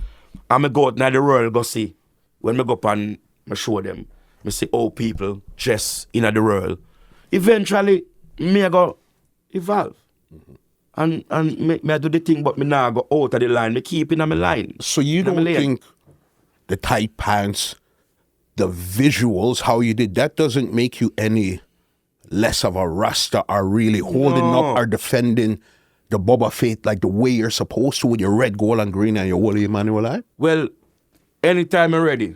I'm going to go out in the world go see. When I go up and I show them, I see old people dress in the world. Eventually, me I go evolve. And me I do the thing, but me now go out of the line. Me keep in my line. So you don't think the tight pants, the visuals, how you did, that doesn't make you any less of a Rasta or really holding up or defending the Boba Faith like the way you're supposed to with your red, gold, and green and your Holy Emmanuel eye? Well, anytime I'm ready,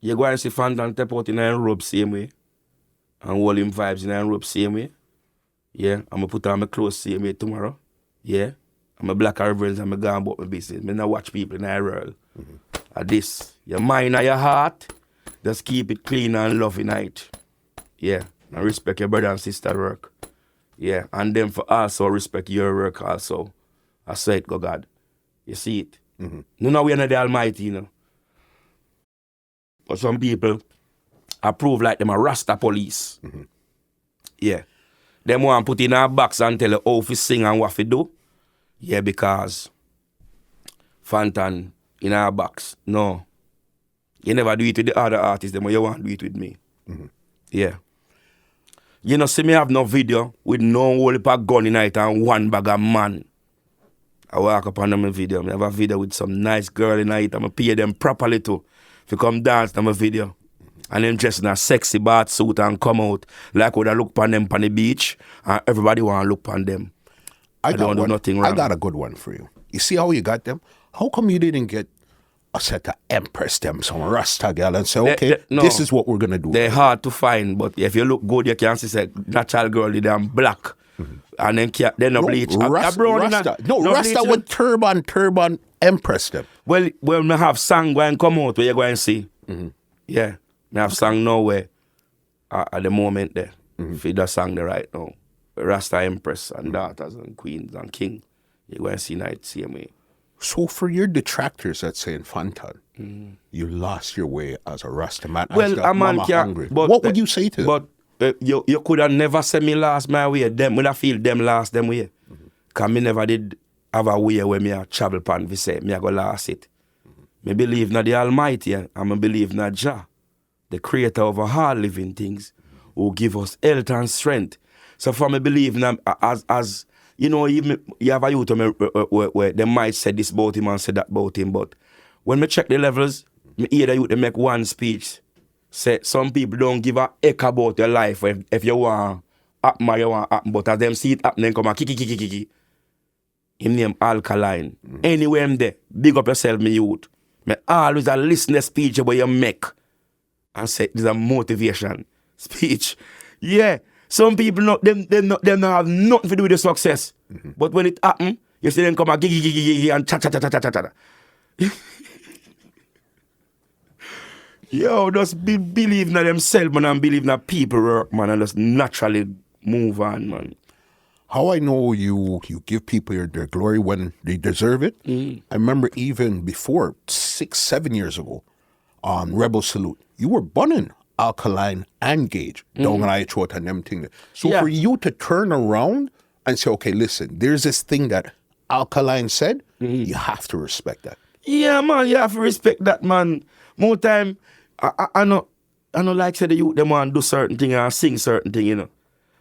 you go and see Fantan step out in a robe same way and hold him vibes in a robe same way. Yeah, I'm going to put on my clothes same way tomorrow. Yeah, I'm a black reverence and I'm going about my business. I not watch people in the world. This, your mind and your heart, just keep it clean and loving it. Yeah, and respect your brother and sister work. Yeah, and them for also respect your work also. I say it, go God. You see it? No, we are not the Almighty, you know. But some people approve like them a Rasta police. Yeah. Them want to put in a box and tell you how to sing and what to do. Yeah, because Fantan in our box. No. You never do it with the other artists, them, you want to do it with me. Yeah. You know, see me have no video with no whole heap of gun in it and one bag of man. I walk up on my video. I have a video with some nice girl in it. I'm pay them properly too. If you come dance to my video. And them dressed in a sexy bath suit and come out like would I look on them on the beach and everybody want to look on them. I don't do nothing wrong. I got a good one for you. You see how you got them? How come you didn't get a set of Empress them, some Rasta girl and say, okay, this is what we're going to do. They're hard to find, but if you look good, you can see say natural girl, they're black. And then they no bleach. Rasta with turban Empress them. Well, we have song going come out where you go and see. Yeah. I have song nowhere at the moment there. For the song there right now. Rasta Empress and daughters and queens and king. You go and see night same way. So for your detractors that say in Fantan, you lost your way as a Rasta man. Well, a man can't. What would you say to them? But you could have never said me last my way. Them when I feel them last them way. Cause me never did have a way where me a travel pan we say me a go last it. Me believe in the Almighty and I believe in Jah, the creator of all living things, who give us health and strength. So for me believe in as you know, even you have a youth where they might say this about him and say that about him, but when me check the levels, me hear the youth they make one speech. Say some people don't give a heck about your life if you want happen or you want happen, but as them see it happening, come and kiki. Him name Alkaline. Anywhere I'm there, big up yourself, me youth. Me always a listen to speech where you make and say this is a motivation speech. Yeah. Some people not them have nothing to do with the success. But when it happen, you see them come and gigi and cha. Yo, just believe in themselves, man, and believe in people work, man, and just naturally move on, man. How I know you give people their glory when they deserve it. I remember even before 6-7 years ago, on Rebel Salute, you were bunning Alkaline and Gage down on I-Octane and them things. So for you to turn around and say, okay, listen, there's this thing that Alkaline said, you have to respect that. Yeah, man, you have to respect that, man. More time, I know like say the youth them want to do certain thing and sing certain thing, you know.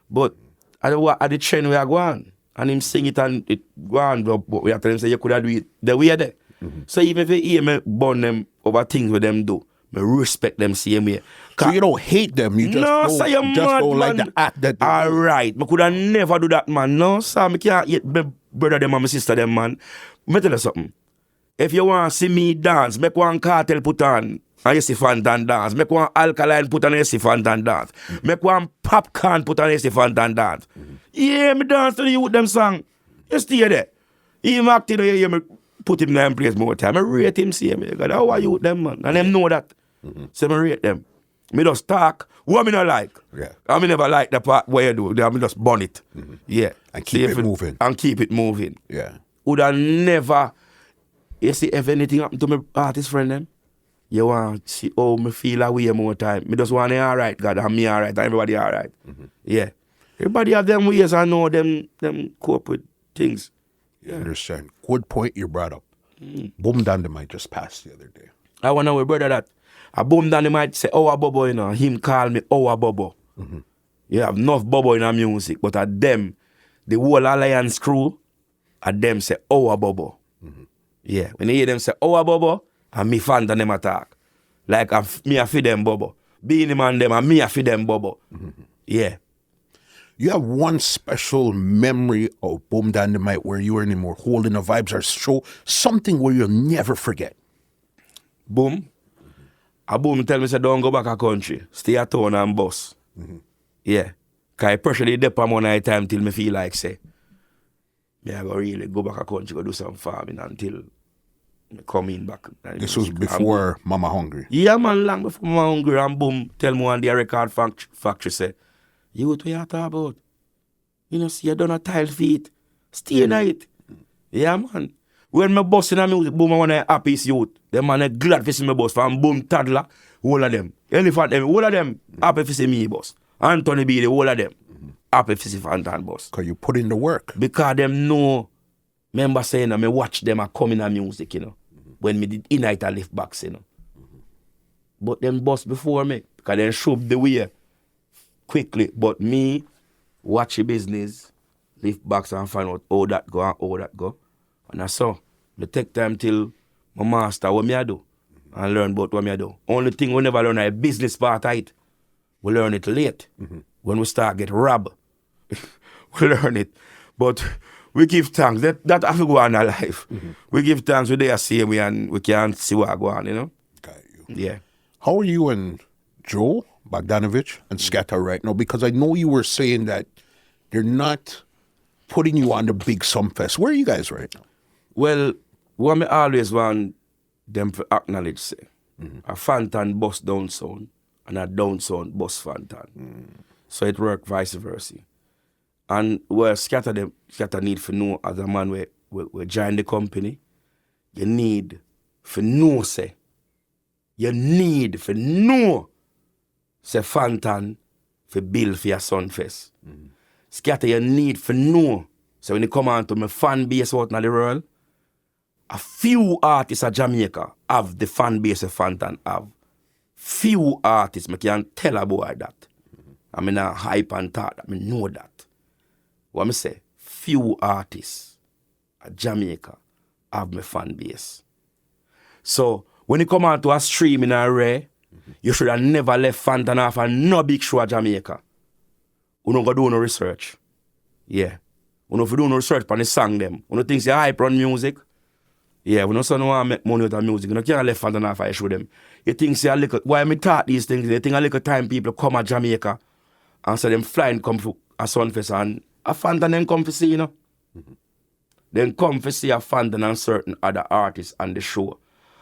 But at the trend we are going and him sing it and it go on, but we have to them say you could have do it the way there. So even if you hear me burn them over things with them do, I respect them same way. So you don't hate them, you just don't like the act that they all right, I could have never do that, man. No, sir, I can't hate my brother them and my sister them, man. Let me tell you something. If you want to see me dance, make one cartel put on and you see Fantan dance. Make one Alkaline put on you see Fantan dance. Make one Popcorn put on you see Fantan dance. Yeah, me dance to the youth them song. You stay there. Even acting, you hear me put him there in place more time. I rate him, see me. God, how are you them, man? And them know that. So I rate them. Me just talk. What me not like? Yeah. I me never like the part where you do. I me just burn it. Yeah. And keep it moving. And keep it moving. Yeah. Would I never, you see, if anything happen to my artist friend them, you want to see how me feel away more time. Me just want to alright, God, and me alright, and everybody alright. Yeah. Everybody have them ways I know them cope with things. Yeah. Understand. Good point you brought up. Boom Dandimite just passed the other day. I want to know, brother, that a Boom Dandimite say, "Oh, Bobo," you know, him call me, "Oh, Bobo." You have enough Bobo in our music, but at them, the whole Alliance crew, at them say, "Oh, Bobo." Yeah, when you hear them say, "Oh, Bobo," and me fan them attack. Like, me a feed them Bobo. Beanie Man them, and me a feed them Bobo. Yeah. You have one special memory of Boom Dandimite where you were anymore holding the vibes or show something where you'll never forget. Boom. A Boom tell me, say, don't go back a country. Stay at home and boss. Yeah. Because I pressure the depot one night time till me feel like, say, I go really go back a country, go do some farming until I come in back. This was before Mama Hungry. Yeah, man, long before Mama Hungry. And Boom tell me one day a record factory say, you what you talk about? You know, see, you done a tile feet. Stay in it. Yeah, man. When me boss in the music, Boom, I want to happy youth. Them man are glad to see me boss. From Boom Toddler, all of them. Elephant, them, all of them happy to see me boss. Anthony B, the whole of them happy to see Fantan boss. Because you put in the work. Because them know, remember saying, I watch them a come in the music, you know. When me did in-night a lift box, you know. But them boss before me, because they shoved the way quickly. But me, watch the business, lift box and find out how that go and how that go. And I saw, they take time till my master what me I do and learn about what me I do. Only thing we never learn is business part of it. We learn it late. When we start get robbed, we learn it. But we give thanks. That have to go on our life. We give thanks we there same way and we can't see what go on, you know? Got you. Yeah. How are you and Joe Bogdanovich and Scatter right now? Because I know you were saying that they're not putting you on the big SumFest. Where are you guys right now? Well, what me always want them to acknowledge, say, a Fantan bus down sound and a down sound bus Fantan. So it work vice versa. And where Scatter need to know as a man we join the company, you need to know, say, you need to know, say, Fantan for build for your SumFest. Scatter, you need to know. So when you come on to my fan base out in the world, a few artists of Jamaica have the fan base of Fantan have. Few artists, I can tell a boy that. I mean, I hype and talk, I mean, know that. What I say, few artists of Jamaica have my fan base. So, when you come on to a stream in a Ray, you should have never left Fantan off and no big show of Jamaica. You don't go do no research. Yeah. You don't do no research on the song them. You don't think you hype on music. Yeah, we don't want to make money out of music. You can't left Fantan off and show them. You think say a little, why me talk these things, you think a little time people come at Jamaica and so them flying come for a SumFest and a Fantan then come to see, you know. Then come to see a Fantan and certain other artists on the show.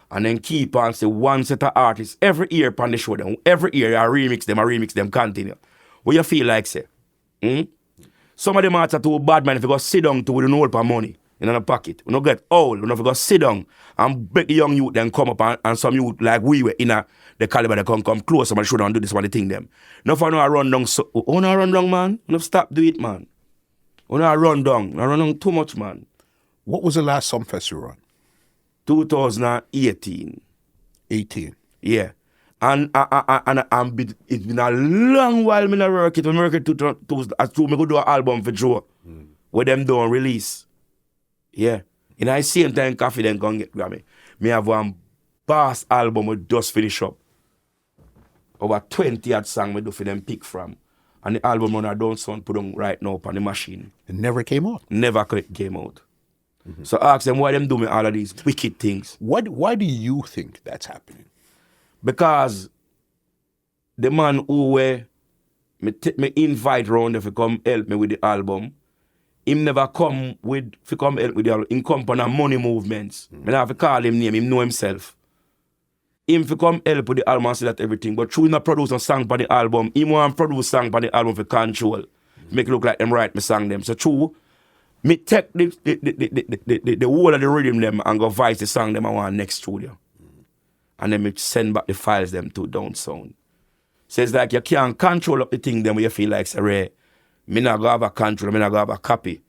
And then keep on say one set of artists every year on the show. Them. Every year I remix them, continue. What you feel like, say? Some of them artists are too bad, man, if you go sit down to with no help of money in a pocket. We don't get old. We don't go sit down and beg the young youth then come up and some youth like we were in the caliber they come close. Somebody should not do this one thing them. No for no run down. So, no run down, man. No stop do it, man. No run down. No run down too much, man. What was the last SumFest you were on? 2018. 18. Yeah. And it's been a long while me work it. I work it to me go do an album for Joe. Where them don't release. Yeah. In the same time Coffee then go get Grammy. Me have one bass album we just finish up. Over 20 odd songs we do for them pick from. And the album on our down sound put on right now on the machine. It never came out. Never came out. So ask them why them do me all of these wicked things. Why do you think that's happening? Because the man who me invite round if he come help me with the album, him never come with if he come help with the album, him come on a money movements. I don't have to call him name, him know himself. Him if he come help with the album and say that everything, but true not produce a song for the album, him want produce song for the album for control. Make it look like them write me song them. So true, me take the whole of the rhythm them and go vice the song them I want next studio. And then me send back the files them to down sound. So it's like you can't control up the thing then when you feel like, say, me not go have a control, me not go have a copy.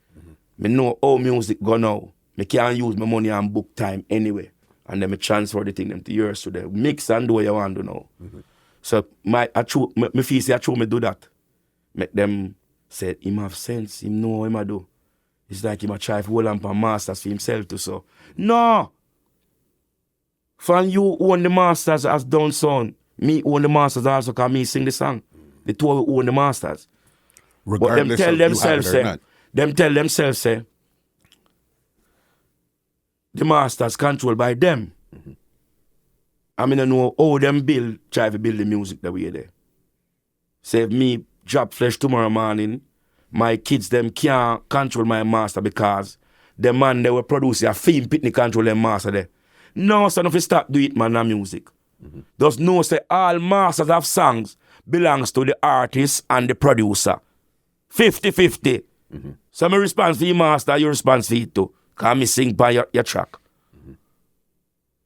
Me know how music go now. Me can't use my money and book time anyway. And then me transfer the thing them to yours to the mix and do what you want to know. So me feel say I true me do that. Make them say, him have sense, him know what him do. It's like him a try to hold on for masters for himself too. So no! From you own the masters as down sound. Me own the masters also because me sing the song. The two of we own the masters. Regardless but them tell themselves, them tell themselves, say, the masters controlled by them. I mean, I know how them try to build the music that we there. Say if me drop flesh tomorrow morning, my kids them can't control my master because the man they were producing a film pitney control them master there. No, son, if you stop do it, man, na music. Does no say all masters of songs belongs to the artist and the producer. 50-50. So my response for you master, your response for it too. Because me sing by your track.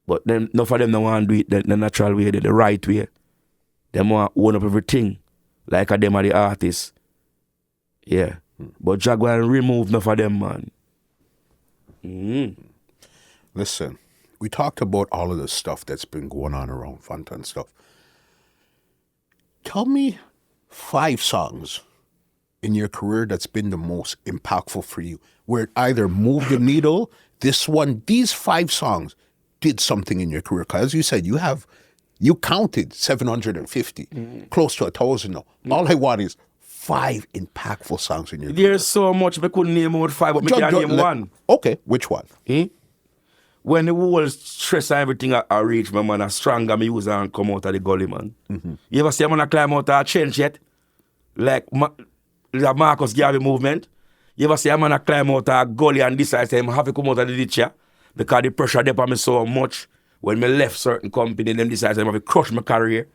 But then enough of them don't want to do it the natural way, the right way. They want to own up everything. Like them are the artists. Yeah. But Jaguar remove enough of them, man. Listen. We talked about all of the stuff that's been going on around Fantan stuff. Tell me 5 songs in your career that's been the most impactful for you, where it either moved the needle, these 5 songs did something in your career. Because as you said, you counted 750, close to 1,000 now. All I want is 5 impactful songs in your career. There's so much, I couldn't name out 5, but I can name one. Okay, which one? When the whole stress and everything I reach, my man, I stronger me use and come out of the gully, man. You ever see a man climb out of a trench yet? Like the Marcus Garvey movement. You ever see a man climb out of a gully and decide to have to come out of the ditch, yeah? Because the pressure there on me so much. When me left certain company, them decide to have to crush my career.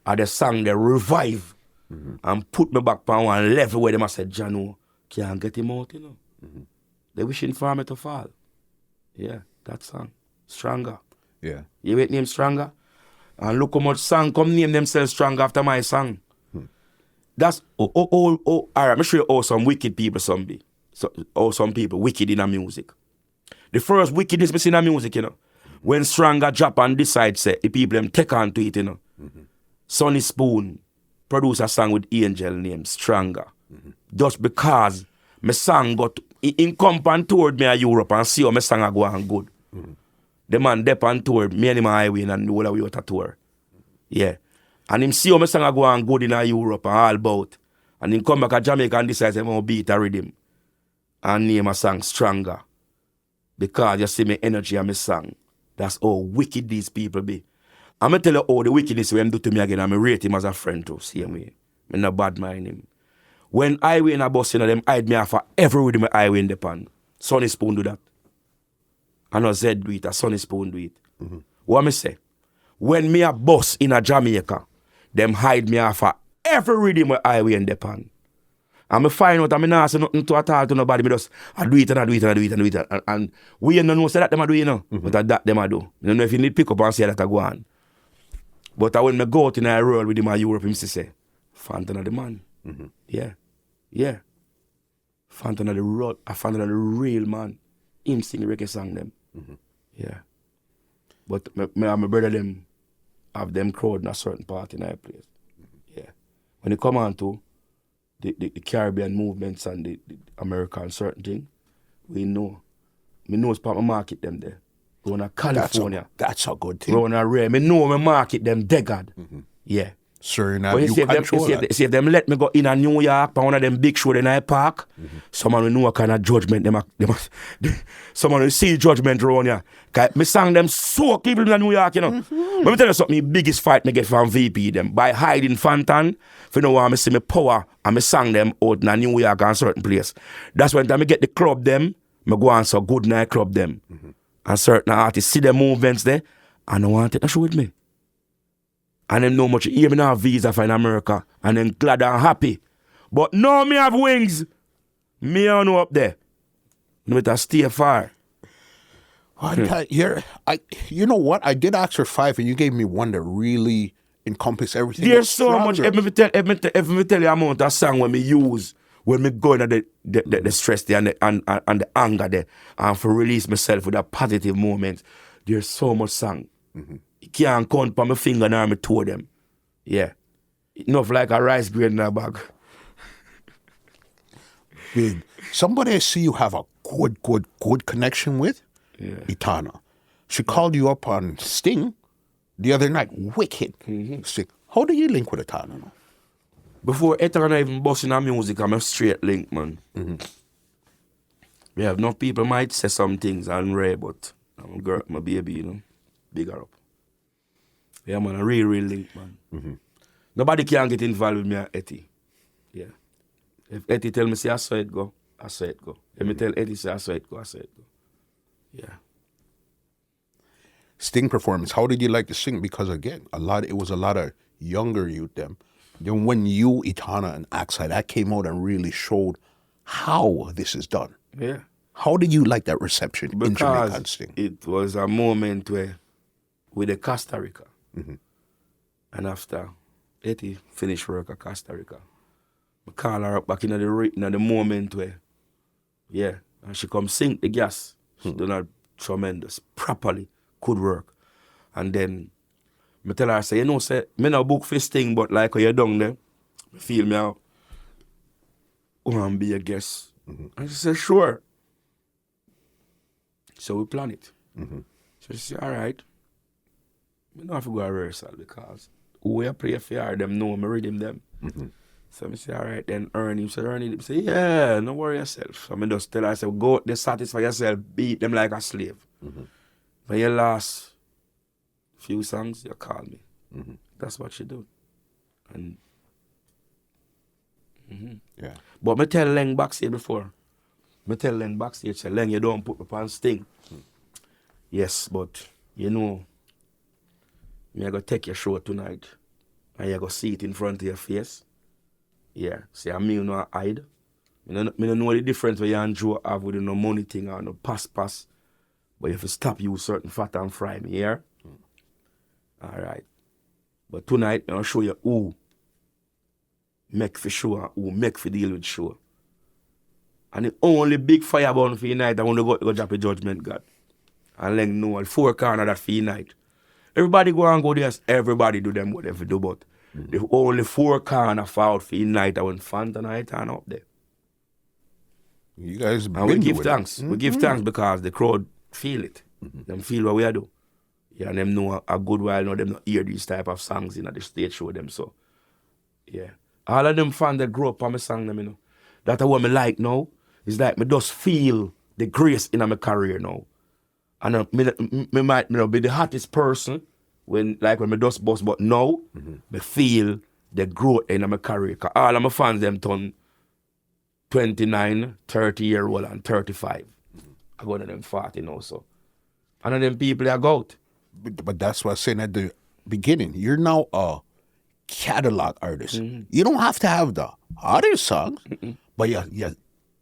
And the song they revive and put me back on one level where they must say, Jano, can't get him out, you know. They wishing for me to fall. Yeah. That song. Stronger. Yeah. You wait name Stronger? And look how much song come name themselves Stronger after my song. That's all right, I'm sure you how some wicked people some people wicked in the music. The first wickedness we see in the music, you know. When Stronger drop and decide say the people them take on to it, you know. Sonny Spoon produce a song with Angel named Stronger. Just because my song got in company toured me in Europe and see how my song go on good. The man dep on tour, me and him highway and the whole way out a tour. Yeah. And him see how my song go on good in Europe and all about. And him come back to Jamaica and decide to beat a rhythm. And name a song Stronger. Because you see my energy and my song. That's how wicked these people be. I'm going to tell you how the wickedness when him do to me again, and I rate him as a friend too, same way. I not bad mind him. When highway in a bus, you know, them hide me off for every rhythm I highway in the pan. Sonny Spoon do that. I know Zed do it, a Sonny Spoon do it. What me say? When me a bus in a Jamaica, them hide me off for every rhythm I highway in the pan. And me find out, I mean, not say nothing to at all to nobody, me just, I do it and I do it and I do it and do it. And we don't know say that them I do, you know. But that them I do. You don't know if you need pick up and say that I go on. But when me go out in a roll with him in Europe, him say, Fantan the man. Yeah. Yeah. Fantan the real man. Him sing reggae song them. Yeah. But me and my brother them have them crowd in a certain part in our place. Yeah. When it come on to the Caribbean movements and the American certain thing, we know. Me know it's part of my market them there. Going to California. That's a good thing. Going to rare. Me know me market them dead. Yeah. Sir, now But you control that. see if them let me go in a New York for one of them big show in I park, someone will know what kind of judgment someone will see judgment around here. Cause me sang them so people in New York, you know. Let me tell you something, the biggest fight me get from VP them by hiding Fantan. If you know why I see me power and me sang them out in a New York and certain place. That's when time I get the club them, me go on so good night club them. And certain artists see the movements there and they want to take a show with me. And them know much, even have visa for in America, and then glad and happy. But now me have wings. Me on up there. No better stay far. You know what? I did ask for 5 and you gave me one that really encompassed everything. There's so much. If me tell you the amount of song when me use, when me go into the stress there and the anger there, and for release myself with a positive moment, there's so much song. You can't count on my finger nor my toe them. Yeah. Enough like a rice grain in a bag. Big. Somebody I see you have a good connection with, Etana. She called you up on Sting the other night. Wicked. Sting. How do you link with Etana now? Before Etana even busting her music, I'm a straight link, man. Yeah, enough people might say some things and rare, but I'm a girl, my baby, you know. Big her up. Yeah, man, a real link, man. Nobody can get involved with me and Etty. Yeah. If Etty tell me, say, I saw it go, I saw it go. If me tell Etty, say, I saw it go, I saw it go. Yeah. Sting performance, how did you like to sing? Because again, it was a lot of younger youth then. Then when you, Etana, and Axide, that came out and really showed how this is done. Yeah. How did you like that reception in Jamaica and Sting? It was a moment where, with the Costa Rica, and after Etty finished work at Costa Rica, I call her up back in the moment where, yeah, and she come sing the gas. She done a tremendous, properly, good work. And then I tell her, say, you know, say, me no book for Sting, but like when you're down there, I feel me out. Want to be a guest. And she said, sure. So we plan it. So she said, all right. I don't have to go to rehearsal because who I play for her, them know me rhythm them. So I say, all right, then Ernie. So Ernie say, yeah, don't worry yourself. So I just tell her, I say, go out there, satisfy yourself, beat them like a slave. When you last few songs, you call me. That's what she do. And Yeah. but me tell Leng backstage before. Say, Leng, you don't put me on Sting. Yes, but you know, me I go take your show tonight and you go see it in front of your face. Yeah. See, I mean, no hide. Me don't know the difference where you and Joe have with no money thing or no pass. But if you stop you certain fat and fry me here. All right. But tonight, I'll show you who make for show and who make for deal with show. And the only big fire burn for your night, I want to go drop a judgment, God. And let know 4 corner that for your night. Everybody go and go there, everybody do them whatever do, but the only 4 corner fall for your night, I want Fantan night and up there. You guys and we give thanks. We give thanks because the crowd feel it. Them feel what we do. Yeah, and them know a good while now, them not hear these type of songs in the stage show them, so yeah. All of them fans that grew up on my song them, you know. That's what me like now. It's like me just feel the grace in my career now. And me might not be the hottest person when me just bust, but now me feel the growth in my career. Cause all of my fans them turn 29, 30-year-old and 35. I go to them 40 now, so. And then them people are go out. But that's what I was saying at the beginning. You're now a catalog artist. You don't have to have the hottest songs, but yeah,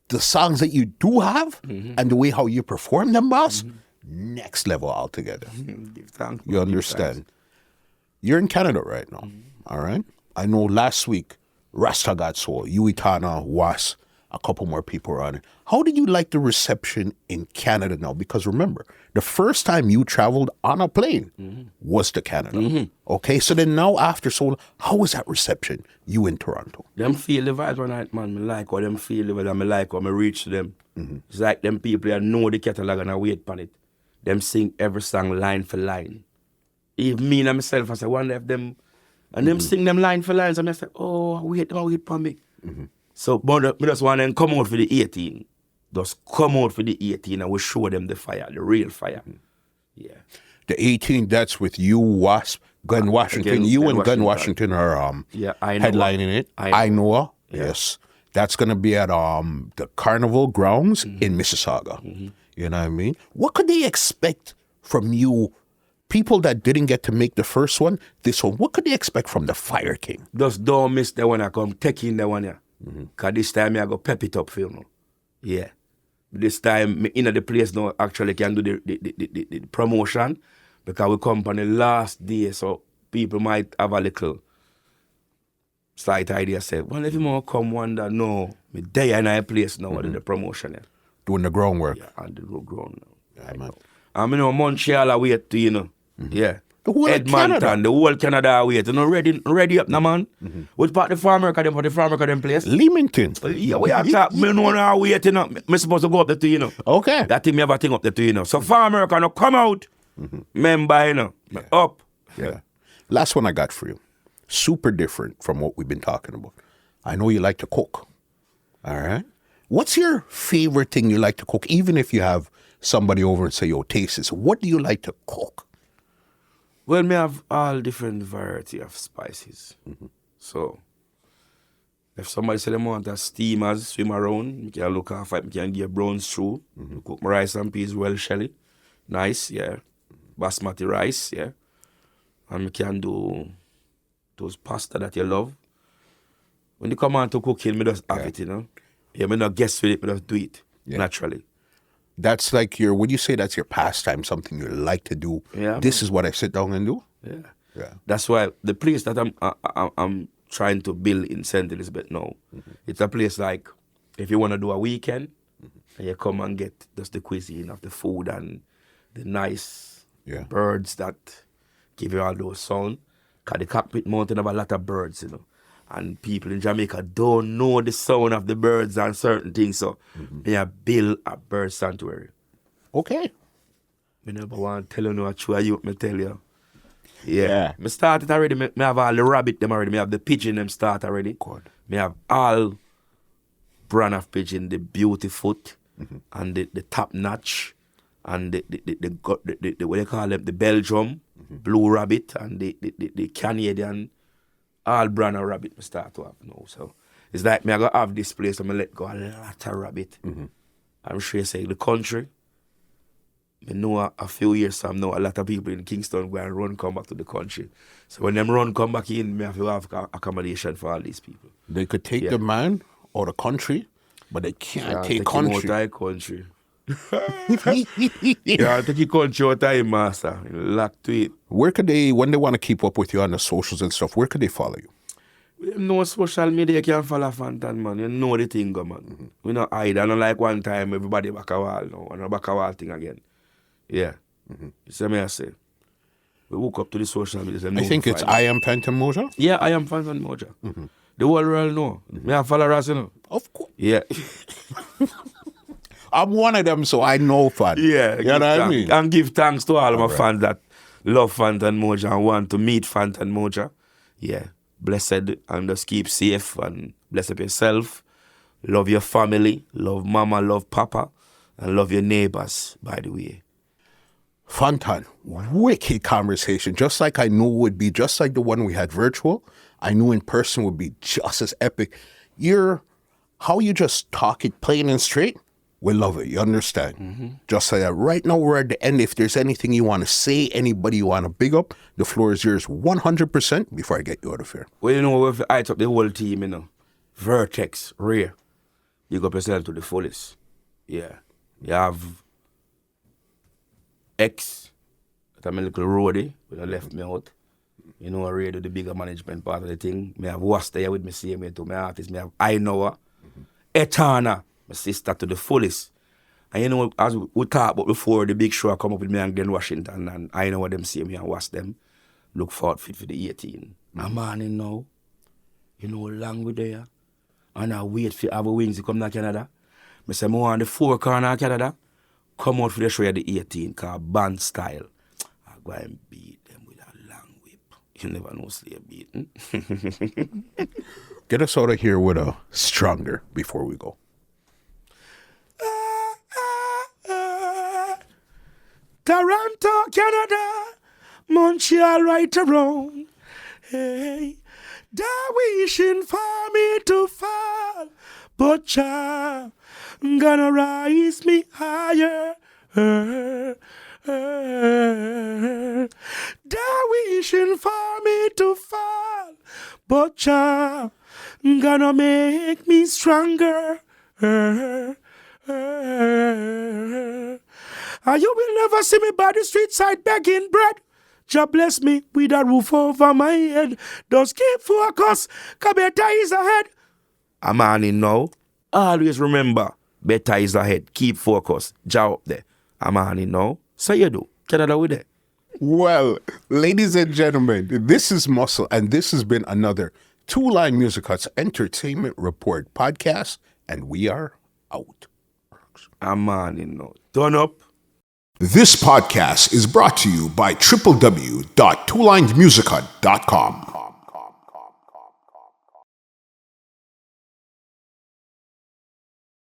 the songs that you do have and the way how you perform them, boss, next level altogether. Give thanks. You understand? You're in Canada right now, all right? I know last week, Rasta got sold. You, Etana, Was, a couple more people are on it. How did you like the reception in Canada now? Because remember, the first time you traveled on a plane was to Canada. Okay, so then now after so how was that reception, you in Toronto? Them feel the vibes one night, man. Me like how them feel the vibes and me like how me reach them. It's like them people that know the catalog and I wait upon it. Them sing every song line for line. Even me and myself, I say, wonder if them And them sing them line for lines, and I say, oh, wait for me. So, but we just want them come out for the 18. Just come out for the 18 and we show them the fire, the real fire. Yeah. The 18, that's with you, Wasp, Gun Washington. Again, you Gun and Gun Washington. Washington are headlining it. I know. Yes. That's going to be at the Carnival grounds in Mississauga. You know what I mean? What could they expect from you, people that didn't get to make the first one, this one? What could they expect from the Fire King? Just don't miss the one I come take in the one here. Because this time I go pep it up for you. Yeah. This time me in the place now actually can do the promotion because we come on the last day, so people might have a little slight idea say, well, if you want to come one that no, me there in a place now do the promotion. Yeah. Doing the groundwork. Yeah, and the ground now. Yeah, man. And you know Montreal I wait to, you know. Yeah. The whole Edmonton, the whole Canada I wait. You know, ready up now, man. Which part the farmer can them for the farmer can them place? Leamington. Yeah, we have to, me know now wait, you know. Me supposed to go up there to, you know. Okay. That thing me have a thing up there to, you know. So farmer can come out, member, you know. Up. Yeah. Last one I got for you. Super different from what we've been talking about. I know you like to cook. All right. What's your favorite thing you like to cook? Even if you have somebody over and say, yo, taste this. What do you like to cook? Well, me have all different variety of spices. So, if somebody say they want a steamers swim around, you can look off it, you can give brown stew, cook my rice and peas well shelly. Nice, yeah. Basmati rice, yeah. And we can do those pasta that you love. When you come on to cooking, me just have it, you know. Yeah, me not guess with it, me just do it naturally. That's like would you say that's your pastime, something you like to do? Yeah. This is what I sit down and do? Yeah. Yeah. That's why the place that I'm trying to build in St. Elizabeth now, it's a place like, if you want to do a weekend, and you come and get just the cuisine of the food and the nice birds that give you all those sound. Because the Cockpit Mountain have a lot of birds, you know. And people in Jamaica don't know the sound of the birds and certain things. So they build a bird sanctuary. Okay. I never want to tell you no true you, me tell you. Yeah. Me started already. Me have all the rabbit them already. Me have the pigeon them start already. Good. Me have all brand of pigeon, the Beautyfoot and the top notch and the what they call them, the Belgium, blue rabbit and the Canadian. All brand of rabbit me start to have now. So it's like me I go have this place and me let go a lot of rabbit. I'm sure you say the country. I know a few years from now a lot of people in Kingston go and run come back to the country. So when them run come back in, me have to have accommodation for all these people. They could take the man out of country, but they can't take country. Him out of country. Yeah, take your country out of him, master. Lock to it. Where could they, when they want to keep up with you on the socials and stuff, where could they follow you? You know social media, you can follow Fantan, man. You know the thing, man. We not hide. I don't like one time everybody back a wall now. And back a wall thing again. Yeah. You see me I say? We woke up to the social media. I think it's I Am FANTAN MOJAH? Yeah, I Am FANTAN MOJAH. The whole world know. Me have followers, you know. Of course. Yeah. I'm one of them, so I know fans. Yeah. You know what I mean? And give thanks to all my fans that love FANTAN MOJAH and want to meet FANTAN MOJAH. Yeah. Blessed and just keep safe and bless up yourself. Love your family. Love mama, love papa. And love your neighbors, by the way. Fantan, wicked conversation. Just like I knew would be, just like the one we had virtual, I knew in person would be just as epic. How you just talk it plain and straight, we love it. You understand? Just like that. Right now, we're at the end. If there's anything you want to say, anybody you want to big up, the floor is yours 100% before I get you out of here. Well, you know, if I took the whole team, you know, Vertex, Rare, you got yourself to the fullest. Yeah. You have X, that I'm a little roadie, but I left me out. You know, Rare do the bigger management part of the thing. Me have Rasta here with me, same way to my artist. Me have I-Octane, Etana, my sister to the fullest. And you know, as we talked about before, the big show I come up with me and Glen Washington, and I know what them see me and watch them. Look forward for the 18. I'm on it now. You know, long with there. And I wait for our wings to come to Canada. I say, I want the 4 corner of Canada. Come out for the show at the 18, called band style. I go and beat them with a long whip. You never know slave beating. Get us out of here with a stronger before we go. Toronto, Canada, Montreal right around. Hey, they're wishing for me to fall, but Jah gonna rise me higher. They're wishing for me to fall, but Jah gonna make me stronger. And you will never see me by the street side begging bread. Jah bless me with a roof over my head. Just keep focus, cause better is ahead. I'm on it now. Always remember, better is ahead. Keep focus. Jah up there. I'm on it now. So you do. Canada with it. Well, ladies and gentlemen, this is Muscle, and this has been another Two Line Music Hut's Entertainment Report podcast, and we are out. I'm on it now. Turn up. This podcast is brought to you by www.twolinesmusichut.com.